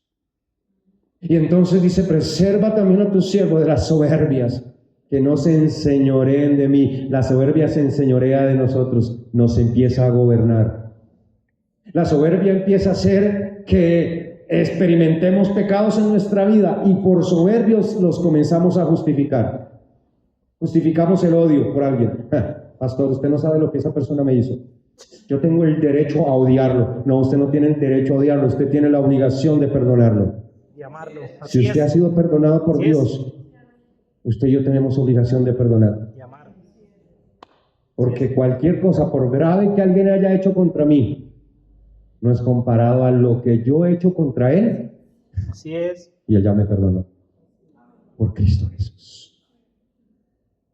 Y entonces dice, preserva también a tu siervo de las soberbias, que no se enseñoreen de mí. La soberbia se enseñorea de nosotros, nos empieza a gobernar. La soberbia empieza a hacer que experimentemos pecados en nuestra vida y por soberbios los comenzamos a justificar. Justificamos el odio por alguien. Pastor, usted no sabe lo que esa persona me hizo. Yo tengo el derecho a odiarlo. No, usted no tiene el derecho a odiarlo, usted tiene la obligación de perdonarlo. Y amarlo. Si usted ha sido perdonado por Dios, usted y yo tenemos obligación de perdonar. Y amar. Porque cualquier cosa, por grave que alguien haya hecho contra mí, no es comparado a lo que yo he hecho contra él. Así es. Y él ya me perdonó. Por Cristo Jesús.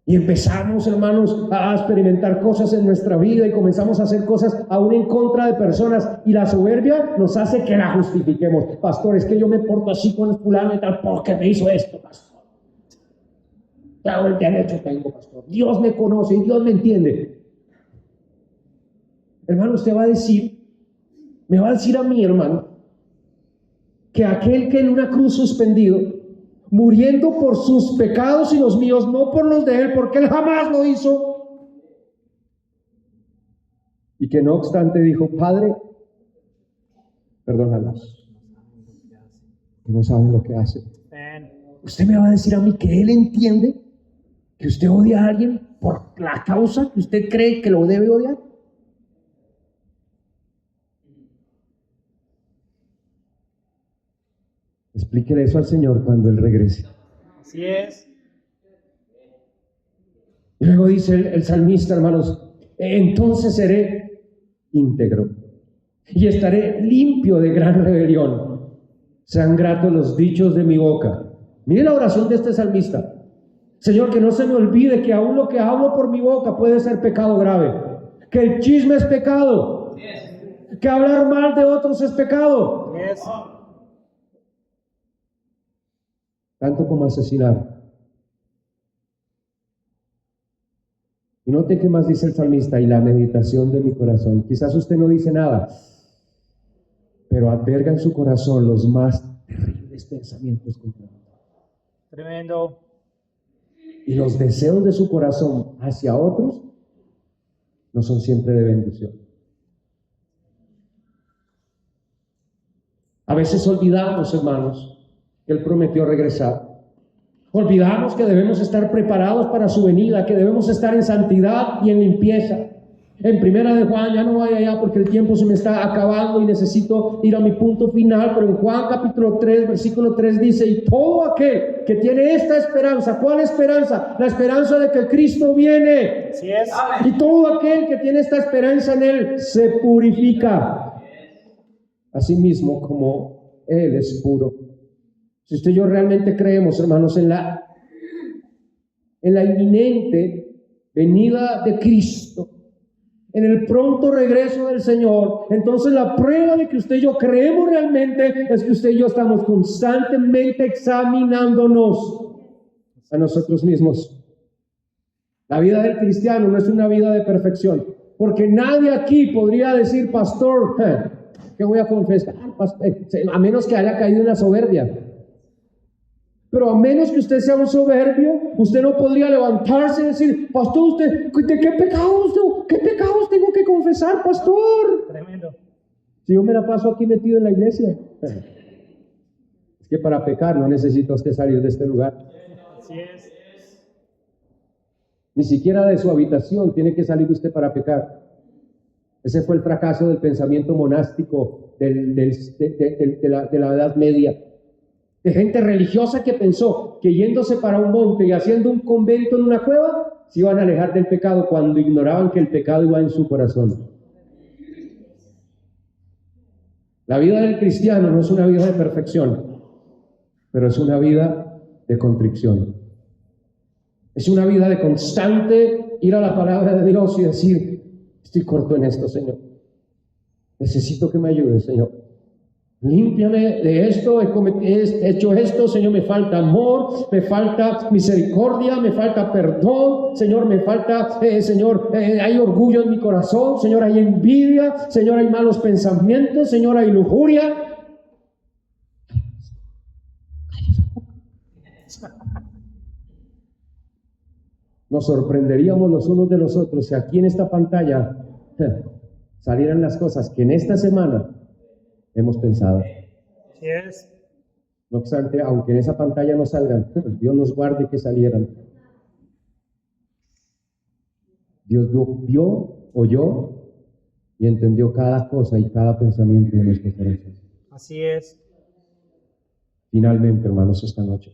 Y empezamos, hermanos, a experimentar cosas en nuestra vida y comenzamos a hacer cosas aún en contra de personas. Y la soberbia nos hace que la justifiquemos. Pastor, es que yo me porto así con el fulano y tal porque me hizo esto, pastor. Todo el derecho tengo, pastor. Dios me conoce y Dios me entiende. Hermano, usted va a decir, me va a decir a mí, hermano, que aquel que en una cruz suspendido, muriendo por sus pecados y los míos, no por los de él, porque él jamás lo hizo, y que no obstante dijo, Padre, perdónalos, que no saben lo que hacen. Usted me va a decir a mí que él entiende que usted odia a alguien por la causa que usted cree que lo debe odiar. Explíquele eso al Señor cuando Él regrese. Así es. Y luego dice el salmista, hermanos, entonces seré íntegro y estaré limpio de gran rebelión. Sean gratos los dichos de mi boca. Mire la oración de este salmista. Señor, que no se me olvide que aún lo que hablo por mi boca puede ser pecado grave. Que el chisme es pecado. Que hablar mal de otros es pecado. Tanto como asesinar. Y note qué más dice el salmista, y la meditación de mi corazón. Quizás usted no dice nada, pero alberga en su corazón los más terribles pensamientos contra mí. Tremendo. Y los deseos de su corazón hacia otros no son siempre de bendición. A veces olvidamos, hermanos, que Él prometió regresar. Olvidamos que debemos estar preparados para su venida, que debemos estar en santidad y en limpieza. En Primera de Juan, ya no vaya allá porque el tiempo se me está acabando y necesito ir a mi punto final, pero en Juan capítulo 3, versículo 3 dice, y todo aquel que tiene esta esperanza, ¿cuál esperanza? La esperanza de que Cristo viene. Así es. Y todo aquel que tiene esta esperanza en Él se purifica. Asimismo como Él es puro. Si usted y yo realmente creemos, hermanos, en la inminente venida de Cristo, en el pronto regreso del Señor, entonces la prueba de que usted y yo creemos realmente es que usted y yo estamos constantemente examinándonos a nosotros mismos. La vida del cristiano no es una vida de perfección, porque nadie aquí podría decir, pastor, ¿qué voy a confesar? A menos que haya caído en la soberbia. Pero a menos que usted sea un soberbio, usted no podría levantarse y decir, pastor, ¿usted de qué pecados tengo que confesar, pastor? Tremendo. Si yo me la paso aquí metido en la iglesia. Es que para pecar no necesita usted salir de este lugar. Así es. Ni siquiera de su habitación tiene que salir usted para pecar. Ese fue el fracaso del pensamiento monástico de la Edad Media. De gente religiosa que pensó que yéndose para un monte y haciendo un convento en una cueva, se iban a alejar del pecado cuando ignoraban que el pecado iba en su corazón. La vida del cristiano no es una vida de perfección, pero es una vida de contrición. Es una vida de constante ir a la palabra de Dios y decir, estoy corto en esto, Señor. Necesito que me ayudes, Señor. Límpiame de esto, he hecho esto, Señor, me falta amor, me falta misericordia, me falta perdón, Señor, me falta, hay orgullo en mi corazón, Señor, hay envidia, Señor, hay malos pensamientos, Señor, hay lujuria. Nos sorprenderíamos los unos de los otros si aquí en esta pantalla salieran las cosas que en esta semana hemos pensado. Así es. No obstante, aunque en esa pantalla no salgan, Dios nos guarde que salieran. Dios vio, oyó y entendió cada cosa y cada pensamiento de nuestro corazón. Así es. Finalmente, hermanos, esta noche,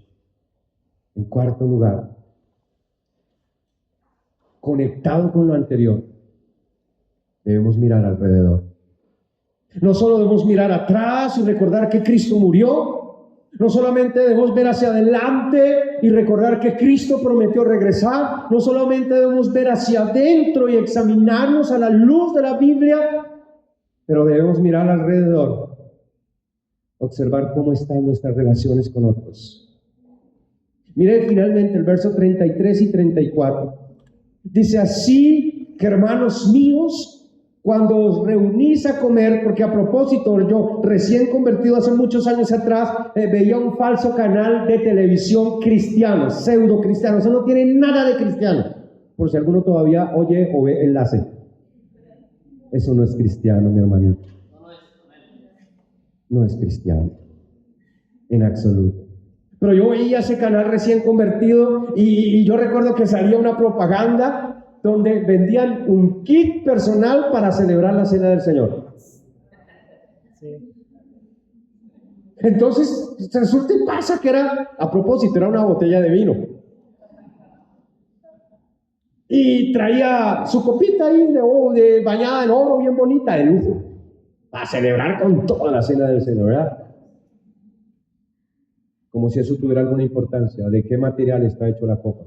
en cuarto lugar, conectado con lo anterior, debemos mirar alrededor. No solo debemos mirar atrás y recordar que Cristo murió, No solamente debemos ver hacia adelante y recordar que Cristo prometió regresar, no solamente debemos ver hacia adentro y examinarnos a la luz de la Biblia, pero debemos mirar alrededor, observar cómo están nuestras relaciones con otros. Mire finalmente el verso 33 y 34. Dice: así que, hermanos míos, cuando os reunís a comer, porque a propósito, yo recién convertido hace muchos años atrás, veía un falso canal de televisión cristiano, pseudo cristiano, eso no tiene nada de cristiano, por si alguno todavía oye o ve enlace. Eso no es cristiano, mi hermanito. No es cristiano, en absoluto. Pero yo veía ese canal recién convertido y yo recuerdo que salía una propaganda donde vendían un kit personal para celebrar la cena del Señor. Sí. Entonces, resulta y pasa que era, a propósito, era una botella de vino. Y traía su copita ahí de bañada en oro, bien bonita, de lujo, para celebrar con toda la cena del Señor, ¿verdad? Como si eso tuviera alguna importancia. ¿De qué material está hecho la copa?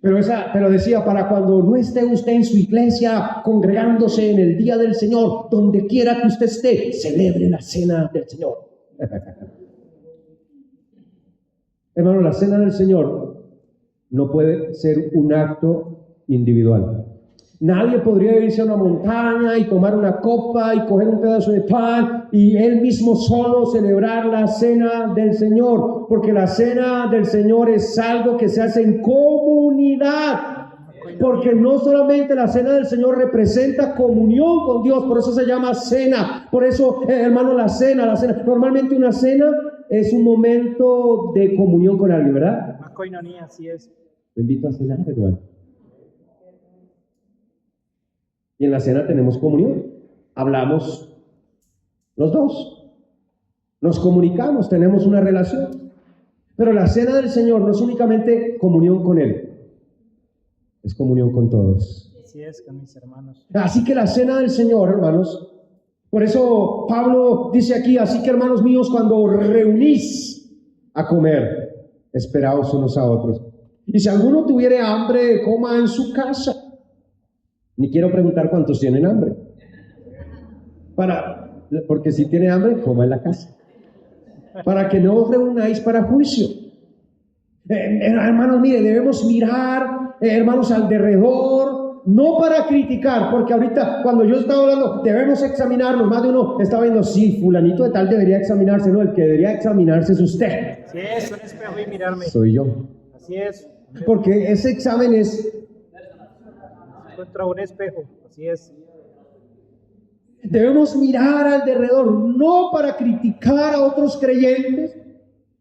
Pero decía, para cuando no esté usted en su iglesia congregándose en el día del Señor, donde quiera que usted esté, celebre la cena del Señor. Hermano, la cena del Señor no puede ser un acto individual. Nadie podría irse a una montaña y tomar una copa y coger un pedazo de pan y él mismo solo celebrar la cena del Señor, porque la cena del Señor es algo que se hace en comunidad, porque no solamente la cena del Señor representa comunión con Dios, por eso se llama cena. Por eso, hermano, la cena, normalmente una cena es un momento de comunión con alguien, ¿verdad? La coinonía, así es. Lo invito a cenar, hermano. Y en la cena tenemos comunión. Hablamos los dos. Nos comunicamos, tenemos una relación. Pero la cena del Señor no es únicamente comunión con Él. Es comunión con todos. Así es, con mis hermanos. Así que la cena del Señor, hermanos, por eso Pablo dice aquí: así que, hermanos míos, cuando os reunís a comer, esperaos unos a otros. Y si alguno tuviere hambre, coma en su casa. Ni quiero preguntar cuántos tienen hambre. Porque si tiene hambre, coma en la casa. Para que no os reunáis para juicio. Hermanos, mire, debemos mirar, hermanos, alrededor, no para criticar, porque ahorita cuando yo estaba hablando, debemos examinarnos. Más de uno estaba viendo, sí, fulanito de tal debería examinarse. No, el que debería examinarse es usted. Así es, un espejo y mirarme. Soy yo. Así es. Porque ese examen es contra un espejo, así es. Debemos mirar alrededor, no para criticar a otros creyentes,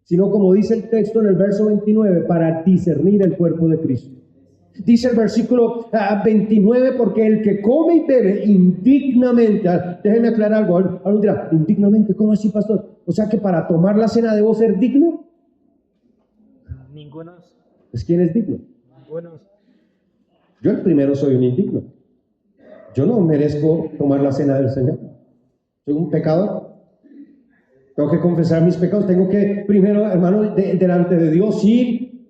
sino, como dice el texto en el verso 29, para discernir el cuerpo de Cristo. Dice el versículo 29, porque el que come y bebe indignamente, déjenme aclarar algo, alguien dirá, indignamente, ¿cómo así, pastor? O sea que para tomar la cena debo ser digno. Ninguno. Pues ¿quién es digno? Ninguno. Yo el primero soy un indigno. Yo no merezco tomar la cena del Señor. Soy un pecador. Tengo que confesar mis pecados. Tengo que primero, hermano, delante de Dios ir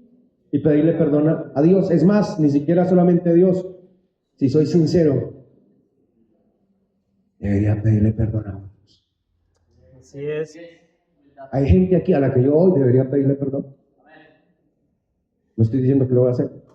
y pedirle perdón a Dios. Es más, ni siquiera solamente a Dios. Si soy sincero, debería pedirle perdón a otros. Así es. Hay gente aquí a la que yo hoy debería pedirle perdón. No estoy diciendo que lo voy a hacer.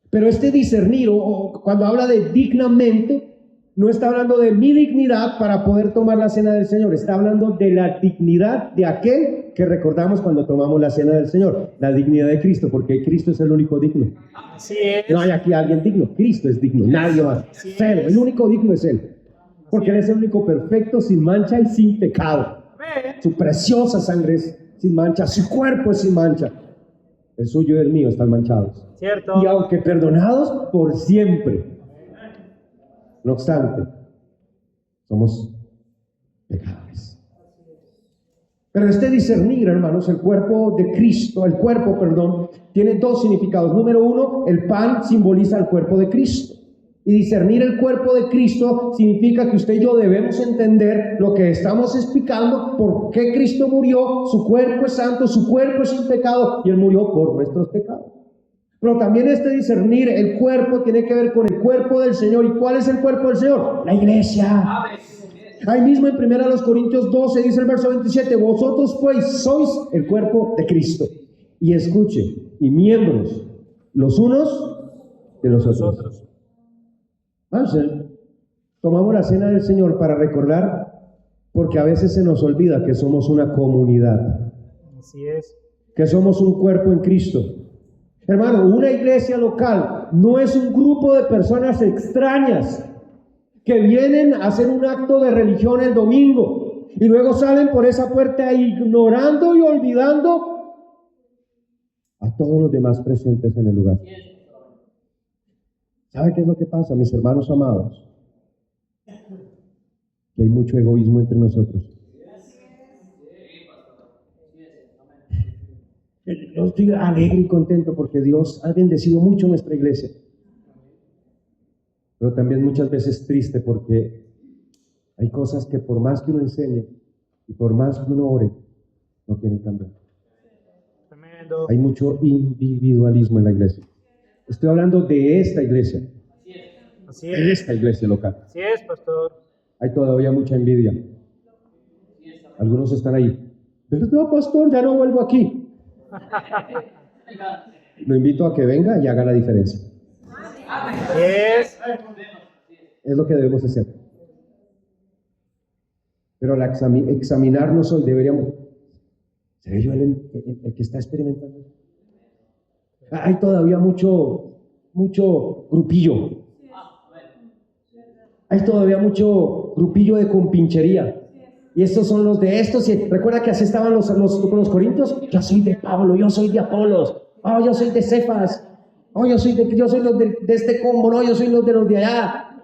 Pero este discernir, o cuando habla de dignamente, no está hablando de mi dignidad para poder tomar la cena del Señor. Está hablando de la dignidad de aquel que recordamos cuando tomamos la cena del Señor. La dignidad de Cristo, porque Cristo es el único digno. Así es. No hay aquí alguien digno. Cristo es digno, nadie más. Cero. El único digno es Él. Porque Él es el único perfecto, sin mancha y sin pecado. Su preciosa sangre es sin mancha, su cuerpo es sin mancha. El suyo y el mío están manchados. Cierto. Y aunque perdonados por siempre, no obstante, somos pecadores. Pero este discernir, hermanos, el cuerpo, tiene dos significados. Número uno, el pan simboliza el cuerpo de Cristo. Y discernir el cuerpo de Cristo significa que usted y yo debemos entender lo que estamos explicando, por qué Cristo murió, su cuerpo es santo, su cuerpo es sin pecado, y Él murió por nuestros pecados. Pero también este discernir el cuerpo tiene que ver con el cuerpo del Señor. ¿Y cuál es el cuerpo del Señor? La iglesia. Ahí mismo en 1 Corintios 12 dice el verso 27, vosotros pues sois el cuerpo de Cristo. Y escuche, y miembros los unos de los otros. Tomamos la cena del Señor para recordar, porque a veces se nos olvida que somos una comunidad. Así es. Que somos un cuerpo en Cristo. Hermano, una iglesia local no es un grupo de personas extrañas que vienen a hacer un acto de religión el domingo y luego salen por esa puerta ignorando y olvidando a todos los demás presentes en el lugar. ¿Sabe qué es lo que pasa, mis hermanos amados? Que hay mucho egoísmo entre nosotros. Yo estoy alegre y contento porque Dios ha bendecido mucho nuestra iglesia. Pero también muchas veces triste porque hay cosas que por más que uno enseñe y por más que uno ore, no quieren cambiar. Tremendo. Hay mucho individualismo en la iglesia. Estoy hablando de esta iglesia. Así De es. esta iglesia local. Así es, pastor. Hay todavía mucha envidia. Algunos están ahí. ¿Verdad, pastor? Ya no vuelvo aquí. Lo invito a que venga y haga la diferencia. Así es. Es lo que debemos hacer. Pero al examinarnos hoy deberíamos... ¿Seré yo el que está experimentando? Hay todavía mucho grupillo. Hay todavía mucho grupillo de compinchería. Y estos son los de estos. Y recuerda que así estaban los corintios. Yo soy de Pablo, yo soy de Apolos. Oh, yo soy de Cefas. Oh, yo soy los de este combo. No, yo soy los de allá.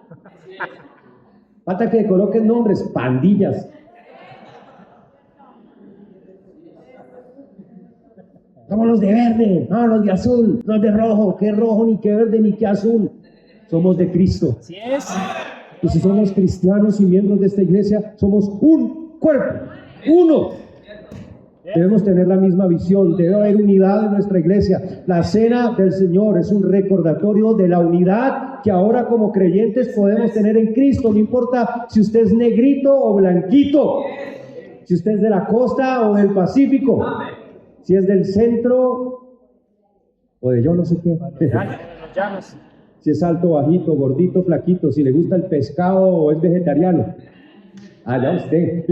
Falta que coloquen nombres, pandillas. Somos los de verde, no, los de azul, los de rojo. ¿Qué rojo, ni qué verde, ni qué azul? Somos de Cristo. Así es. Y si somos cristianos y miembros de esta iglesia, somos un cuerpo, uno. Debemos tener la misma visión, debe haber unidad en nuestra iglesia. La cena del Señor es un recordatorio de la unidad que ahora como creyentes podemos tener en Cristo. No importa si usted es negrito o blanquito, si usted es de la costa o del Pacífico, si es del centro o de yo no sé qué. Los llanos. Si es alto, bajito, gordito, flaquito, si le gusta el pescado o es vegetariano. Allá usted.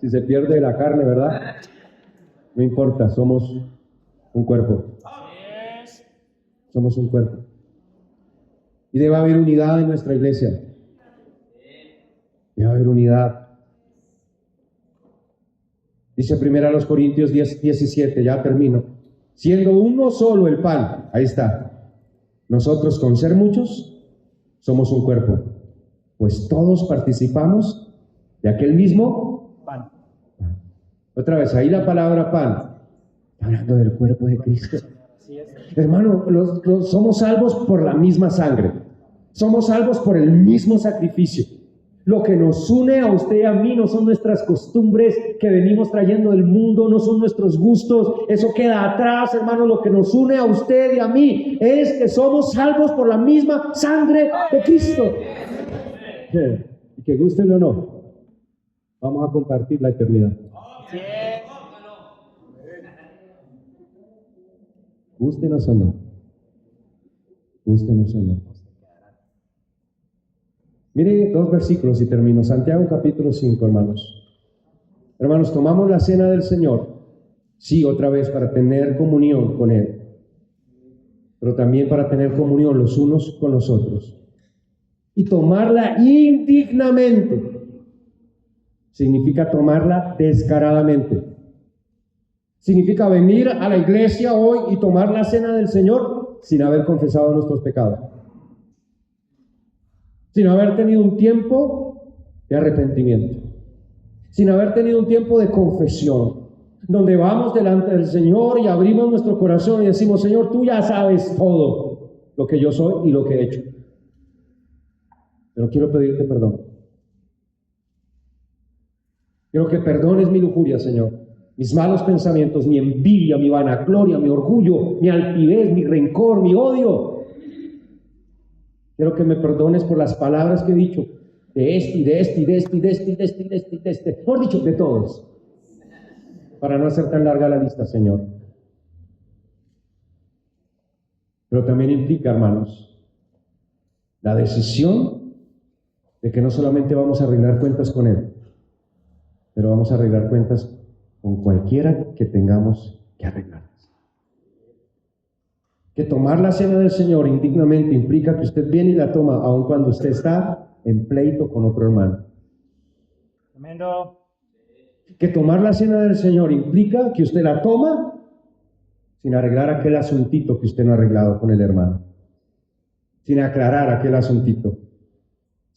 Si se pierde la carne, ¿verdad? No importa, somos un cuerpo. Somos un cuerpo. Y debe haber unidad en nuestra iglesia. Debe haber unidad. Dice 1 Corintios 10:17, ya termino. Siendo uno solo el pan, ahí está. Nosotros, con ser muchos, somos un cuerpo, pues todos participamos de aquel mismo Pan. Otra vez, ahí la palabra pan, hablando del cuerpo de Cristo. Así es. Hermano, somos salvos por la misma sangre, somos salvos por el mismo sacrificio. Lo que nos une a usted y a mí no son nuestras costumbres que venimos trayendo del mundo, no son nuestros gustos, eso queda atrás, hermano. Lo que nos une a usted y a mí es que somos salvos por la misma sangre de Cristo. Y que guste o no, vamos a compartir la eternidad. Así es. Gústenos o no. Gústenos o no. Mire 2 versículos y termino. Santiago capítulo 5, hermanos. Hermanos, tomamos la cena del Señor, sí, otra vez para tener comunión con Él, pero también para tener comunión los unos con los otros. Y tomarla indignamente significa tomarla descaradamente. Significa venir a la iglesia hoy y tomar la cena del Señor sin haber confesado nuestros pecados, sin haber tenido un tiempo de arrepentimiento, sin haber tenido un tiempo de confesión, donde vamos delante del Señor y abrimos nuestro corazón y decimos: Señor, tú ya sabes todo lo que yo soy y lo que he hecho. pero quiero pedirte perdón. Quiero que perdones mi lujuria, Señor, mis malos pensamientos, mi envidia, mi vanagloria, mi orgullo, mi altivez, mi rencor, mi odio. Quiero que me perdones por las palabras que he dicho, de este, y de este, y de este, y de este, y de este, y de este, y de este. Por dicho, de todos. Para no hacer tan larga la lista, Señor. Pero también implica, hermanos, la decisión de que no solamente vamos a arreglar cuentas con Él, pero vamos a arreglar cuentas con cualquiera que tengamos que arreglar. Que tomar la cena del Señor indignamente implica que usted viene y la toma aun cuando usted está en pleito con otro hermano. Tremendo. Que tomar la cena del Señor implica que usted la toma sin arreglar aquel asuntito que usted no ha arreglado con el hermano, sin aclarar aquel asuntito,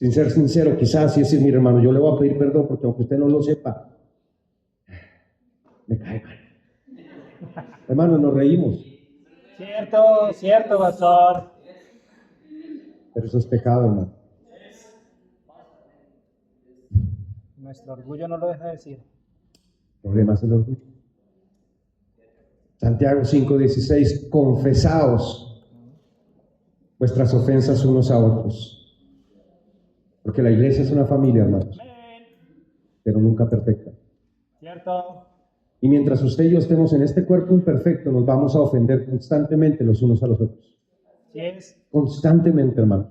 sin ser sincero quizás y decir, mire hermano, yo le voy a pedir perdón porque aunque usted no lo sepa, me cae mal. Hermano, nos reímos. Cierto, pastor. Pero eso es pecado, hermano. Nuestro orgullo no lo deja decir. El problema es el orgullo. Santiago 5:16, confesaos vuestras ofensas unos a otros. Porque la iglesia es una familia, hermanos, pero nunca perfecta. Cierto. Y mientras usted y yo estemos en este cuerpo imperfecto, nos vamos a ofender constantemente los unos a los otros. Sí es. Constantemente, hermano.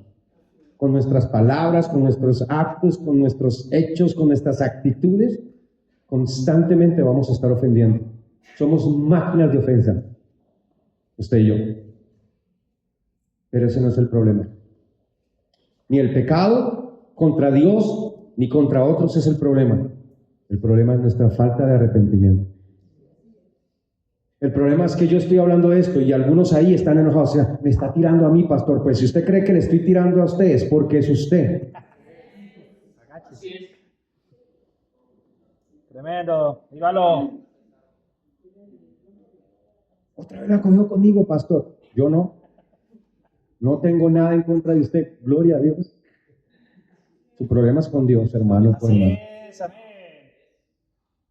Con nuestras palabras, con nuestros actos, con nuestros hechos, con nuestras actitudes, constantemente vamos a estar ofendiendo. Somos máquinas de ofensa, usted y yo. Pero ese no es el problema. Ni el pecado contra Dios, ni contra otros es el problema. El problema es nuestra falta de arrepentimiento. El problema es que yo estoy hablando de esto y algunos ahí están enojados. O sea, me está tirando a mí, pastor. Pues si usted cree que le estoy tirando a usted es porque es usted. Tremendo. Dígalo. Otra vez la cogió conmigo, pastor. Yo no. No tengo nada en contra de usted. Gloria a Dios. Su problema es con Dios, hermano. Así es, amén.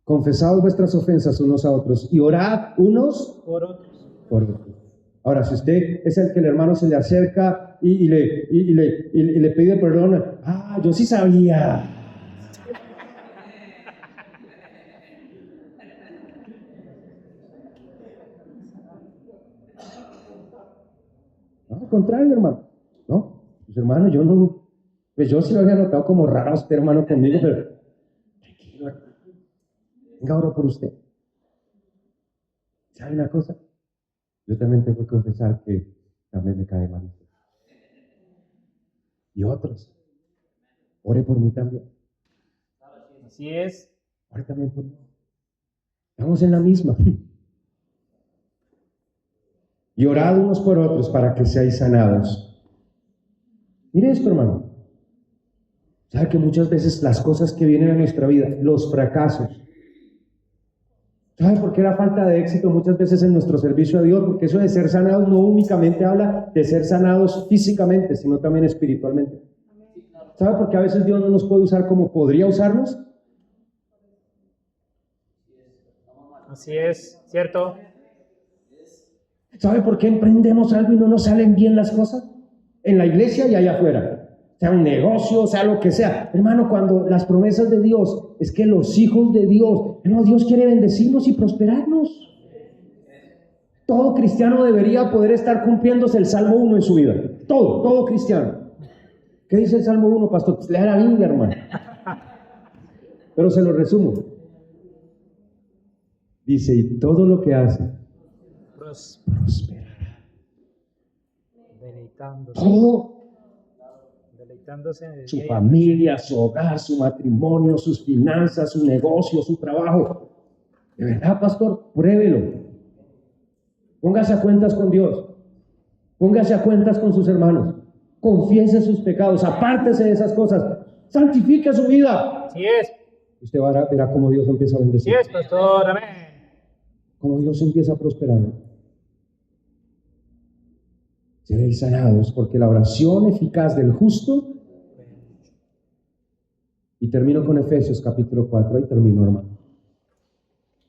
Confesaos vuestras ofensas unos a otros y orad unos Por otros. por otros. Ahora, si usted es el que el hermano se le acerca y le pide perdón, yo sí sabía. No, al contrario, hermano. No, pues hermano, yo no, pues yo sí lo había notado como raro usted, hermano, conmigo, pero tranquilo, hermano. Venga, oro por usted. ¿Sabe una cosa? Yo también tengo que confesar que también me cae mal usted. Y otros. Ore por mí también. Así es. Ore también por mí. Estamos en la misma. Y orad unos por otros para que seáis sanados. Mire esto, hermano. ¿Sabe que muchas veces las cosas que vienen a nuestra vida, los fracasos, ¿sabe por qué la falta de éxito muchas veces en nuestro servicio a Dios? Porque eso de ser sanados no únicamente habla de ser sanados físicamente, sino también espiritualmente. ¿Sabe por qué a veces Dios no nos puede usar como podría usarnos? Así es. Cierto. ¿Sabe por qué emprendemos algo y no nos salen bien las cosas? En la iglesia y allá afuera. Sea un negocio, sea lo que sea. Hermano, cuando las promesas de Dios es que los hijos de Dios, hermano, Dios quiere bendecirnos y prosperarnos. Todo cristiano debería poder estar cumpliéndose el Salmo 1 en su vida. Todo cristiano. ¿Qué dice el Salmo 1, pastor? Pues lea la Biblia, hermano. Pero se lo resumo. Dice, y todo lo que hace prosperará. Deleitándose. Todo. Deleitándose en el Su día. familia, su hogar, su matrimonio, sus finanzas, su negocio, su trabajo. De verdad, pastor, pruébelo. Póngase a cuentas con Dios. Póngase a cuentas con sus hermanos. Confiese sus pecados. Apártese de esas cosas. Santifique su vida. Así es. Usted verá cómo Dios empieza a bendecir. Así es, pastor. Amén. Cómo Dios empieza a prosperar. Seréis sanados, porque la oración eficaz del justo Y termino con Efesios capítulo 4. Ahí termino, hermano.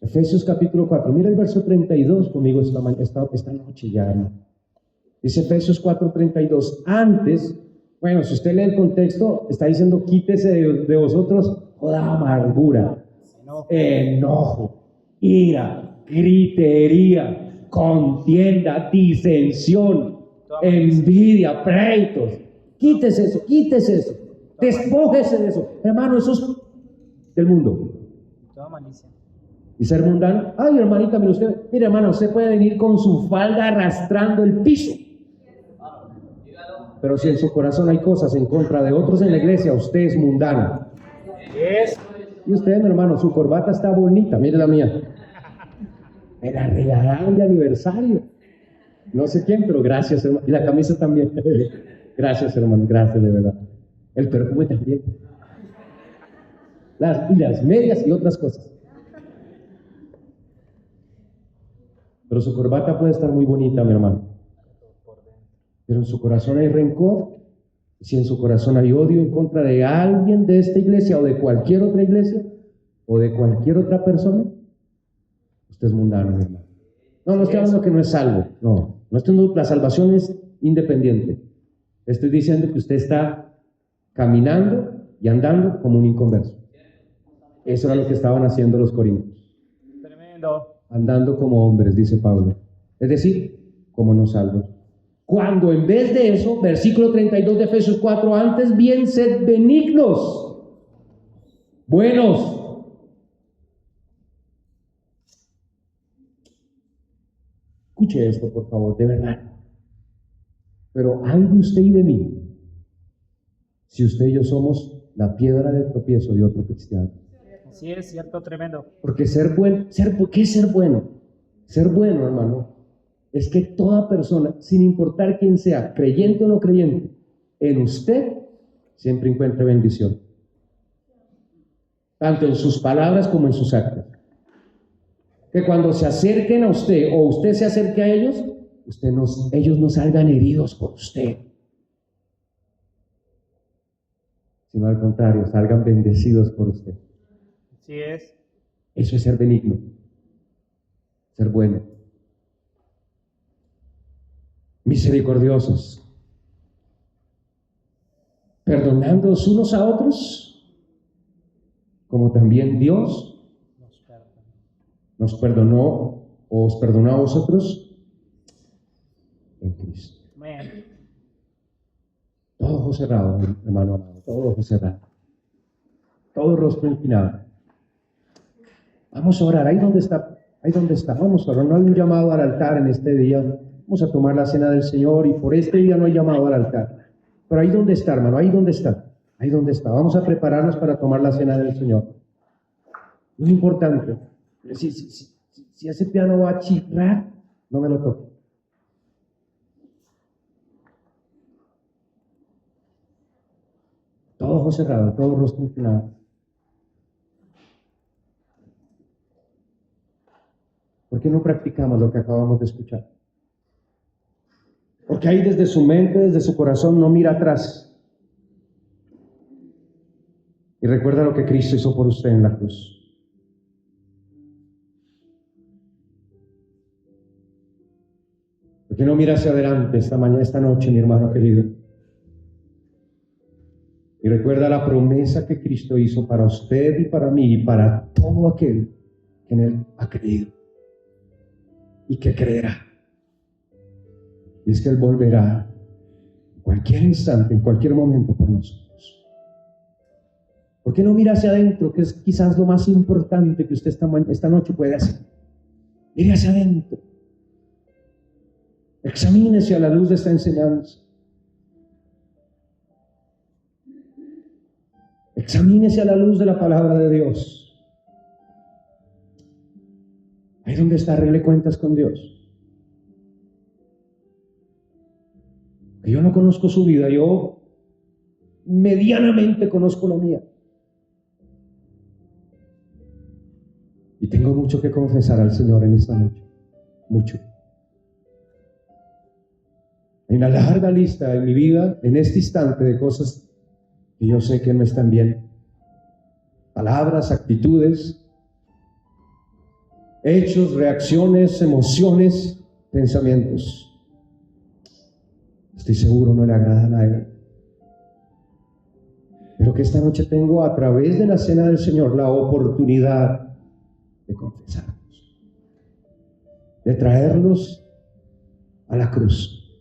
Efesios capítulo 4. Mira el verso 32 conmigo esta noche ya, hermano. Dice Efesios 4:32. Antes, bueno, si usted lee el contexto, está diciendo: quítese de vosotros toda amargura, enojo, ira, gritería, contienda, disensión, envidia, pleitos. Quítese eso, despójese de eso, hermano. Eso es del mundo. Toda malicia. Y ser mundano. Ay, hermanita, mire, hermano, usted puede venir con su falda arrastrando el piso, pero si en su corazón hay cosas en contra de otros en la iglesia, usted es mundano. Y usted, mi hermano, su corbata está bonita, mire la mía. Me la regalaron de aniversario. No sé quién, pero gracias, hermano. Y la camisa también. Gracias, hermano, gracias, de verdad. El perfume también. Y las medias y otras cosas. Pero su corbata puede estar muy bonita, mi hermano. Pero en su corazón hay rencor. Si en su corazón hay odio en contra de alguien de esta iglesia o de cualquier otra iglesia o de cualquier otra persona, usted es mundano, mi hermano. No estoy hablando que no es salvo. No estoy diciendo la salvación es independiente. Estoy diciendo que usted está caminando y andando como un inconverso. Eso era lo que estaban haciendo los corintios. Tremendo. Andando como hombres, dice Pablo. Es decir, como no salvos. Cuando en vez de eso, versículo 32 de Efesios 4, antes bien sed benignos, buenos. Escuche esto, por favor, de verdad. Pero hay de usted y de mí, si usted y yo somos la piedra de tropiezo de otro cristiano. Así es, cierto, tremendo. Porque ¿qué es ser bueno? Ser bueno, hermano, es que toda persona, sin importar quién sea, creyente o no creyente, en usted siempre encuentre bendición. Tanto en sus palabras como en sus actos. Que cuando se acerquen a usted o usted se acerque a ellos, ellos no salgan heridos por usted. Sino al contrario, salgan bendecidos por usted. Así es. Eso es ser benigno, ser bueno, misericordiosos, perdonándoos unos a otros, como también Dios nos perdonó o os perdonó a vosotros en Cristo. Amén. Todo ojo cerrado, hermano amado, todo ojo cerrado, todo rostro inclinado. Vamos a orar, ahí donde está, vamos a orar. No hay un llamado al altar en este día. Vamos a tomar la cena del Señor y por este día no hay llamado al altar. Pero ahí donde está, hermano, ahí donde está. Vamos a prepararnos para tomar la cena del Señor. Muy importante. Si ese piano va a chiflar, no me lo toque. Todo ojo cerrado, todo rostro inclinado. ¿Por qué no practicamos lo que acabamos de escuchar? Porque ahí desde su mente, desde su corazón, no mira atrás. Y recuerda lo que Cristo hizo por usted en la cruz. ¿Por qué no mira hacia adelante esta noche, mi hermano querido? Y recuerda la promesa que Cristo hizo para usted y para mí y para todo aquel que en Él ha creído y que creerá. Y es que Él volverá en cualquier instante, en cualquier momento por nosotros. ¿Por qué no mira hacia adentro, que es quizás lo más importante que usted esta noche puede hacer? Mire hacia adentro. Examínese a la luz de esta enseñanza. Examínese a la luz de la palabra de Dios. Ahí donde está, arregle cuentas con Dios. Que yo no conozco su vida, yo medianamente conozco la mía. Y tengo mucho que confesar al Señor en esta noche. Mucho. Hay una larga lista en mi vida, en este instante, de cosas que yo sé que no están bien. palabras, actitudes, hechos, reacciones, emociones, pensamientos. Estoy seguro no le agradan a Él. Pero que esta noche tengo, a través de la cena del Señor, la oportunidad de confesarlos, de traerlos a la cruz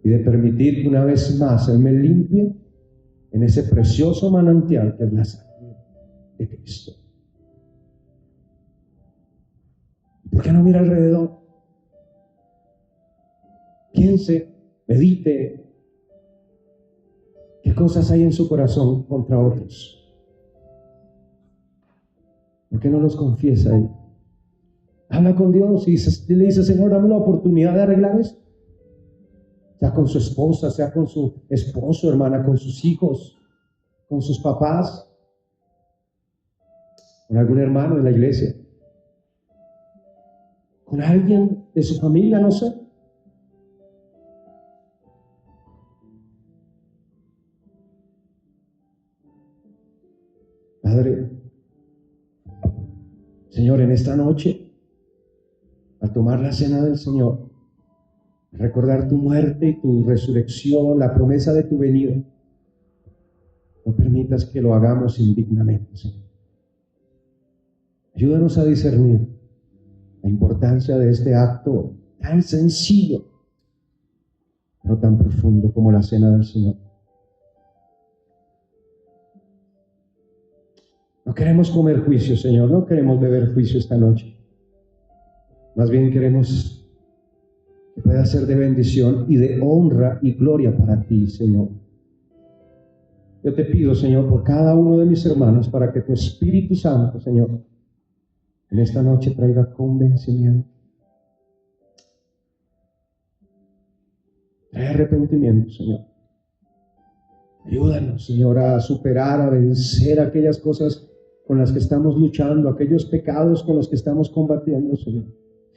y de permitir que una vez más Él me limpie en ese precioso manantial que es la sangre de Cristo. ¿Por qué no mira alrededor? Piense, medite, qué cosas hay en su corazón contra otros. ¿Por qué no los confiesa ahí? Habla con Dios y le dice: Señor, dame la oportunidad de arreglar esto. Sea con su esposa, sea con su esposo, hermana, con sus hijos, con sus papás, con algún hermano de la iglesia, con alguien de su familia, no sé. Padre, Señor, en esta noche, al tomar la cena del Señor, recordar tu muerte y tu resurrección, la promesa de tu venida, no permitas que lo hagamos indignamente, Señor. Ayúdanos a discernir la importancia de este acto tan sencillo, pero tan profundo como la cena del Señor. No queremos comer juicio, Señor, no queremos beber juicio esta noche. Más bien queremos que pueda ser de bendición y de honra y gloria para ti, Señor. Yo te pido, Señor, por cada uno de mis hermanos, para que tu Espíritu Santo, Señor, en esta noche traiga convencimiento, trae arrepentimiento, Señor. Ayúdanos, Señor, a superar, a vencer aquellas cosas con las que estamos luchando, aquellos pecados con los que estamos combatiendo, Señor.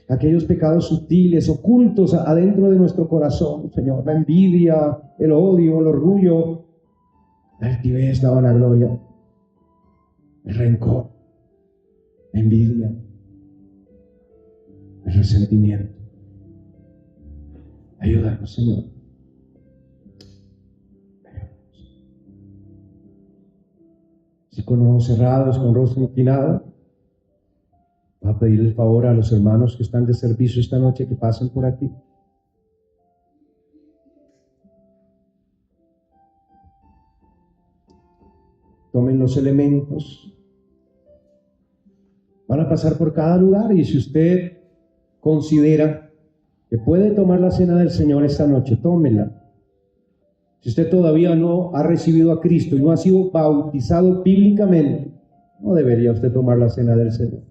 Aquellos pecados sutiles, ocultos adentro de nuestro corazón, Señor. La envidia, el odio, el orgullo, la altivez, la vanagloria, el rencor, la envidia, el resentimiento. Ayúdanos, Señor. Si con ojos cerrados, con rostro inclinado, va a pedir el favor a los hermanos que están de servicio esta noche que pasen por aquí. Tomen los elementos. Van a pasar por cada lugar, y si usted considera que puede tomar la cena del Señor esta noche, tómela. Si usted todavía no ha recibido a Cristo y no ha sido bautizado bíblicamente, no debería usted tomar la cena del Señor.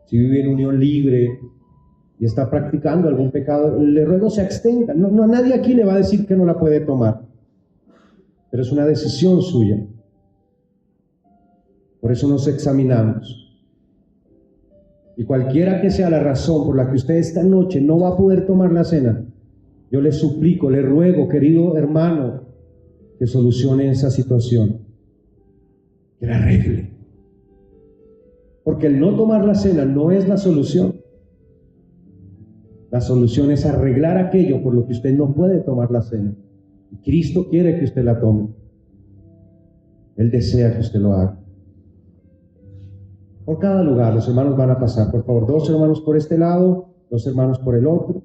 Si vive en unión libre y está practicando algún pecado, le ruego se abstenga. Nadie aquí le va a decir que no la puede tomar, pero es una decisión suya. Por eso nos examinamos. Y cualquiera que sea la razón por la que usted esta noche no va a poder tomar la cena, yo le suplico, le ruego, querido hermano, que solucione esa situación, que la arregle. Porque el no tomar la cena no es la solución. La solución es arreglar aquello por lo que usted no puede tomar la cena. Y Cristo quiere que usted la tome. Él desea que usted lo haga. Por cada lugar, los hermanos van a pasar. Por favor, 2 hermanos por este lado, 2 hermanos por el otro.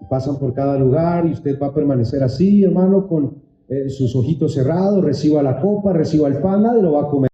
Pasan por cada lugar y usted va a permanecer así, hermano, con sus ojitos cerrados. Reciba la copa, reciba el pan, nadie lo va a comer.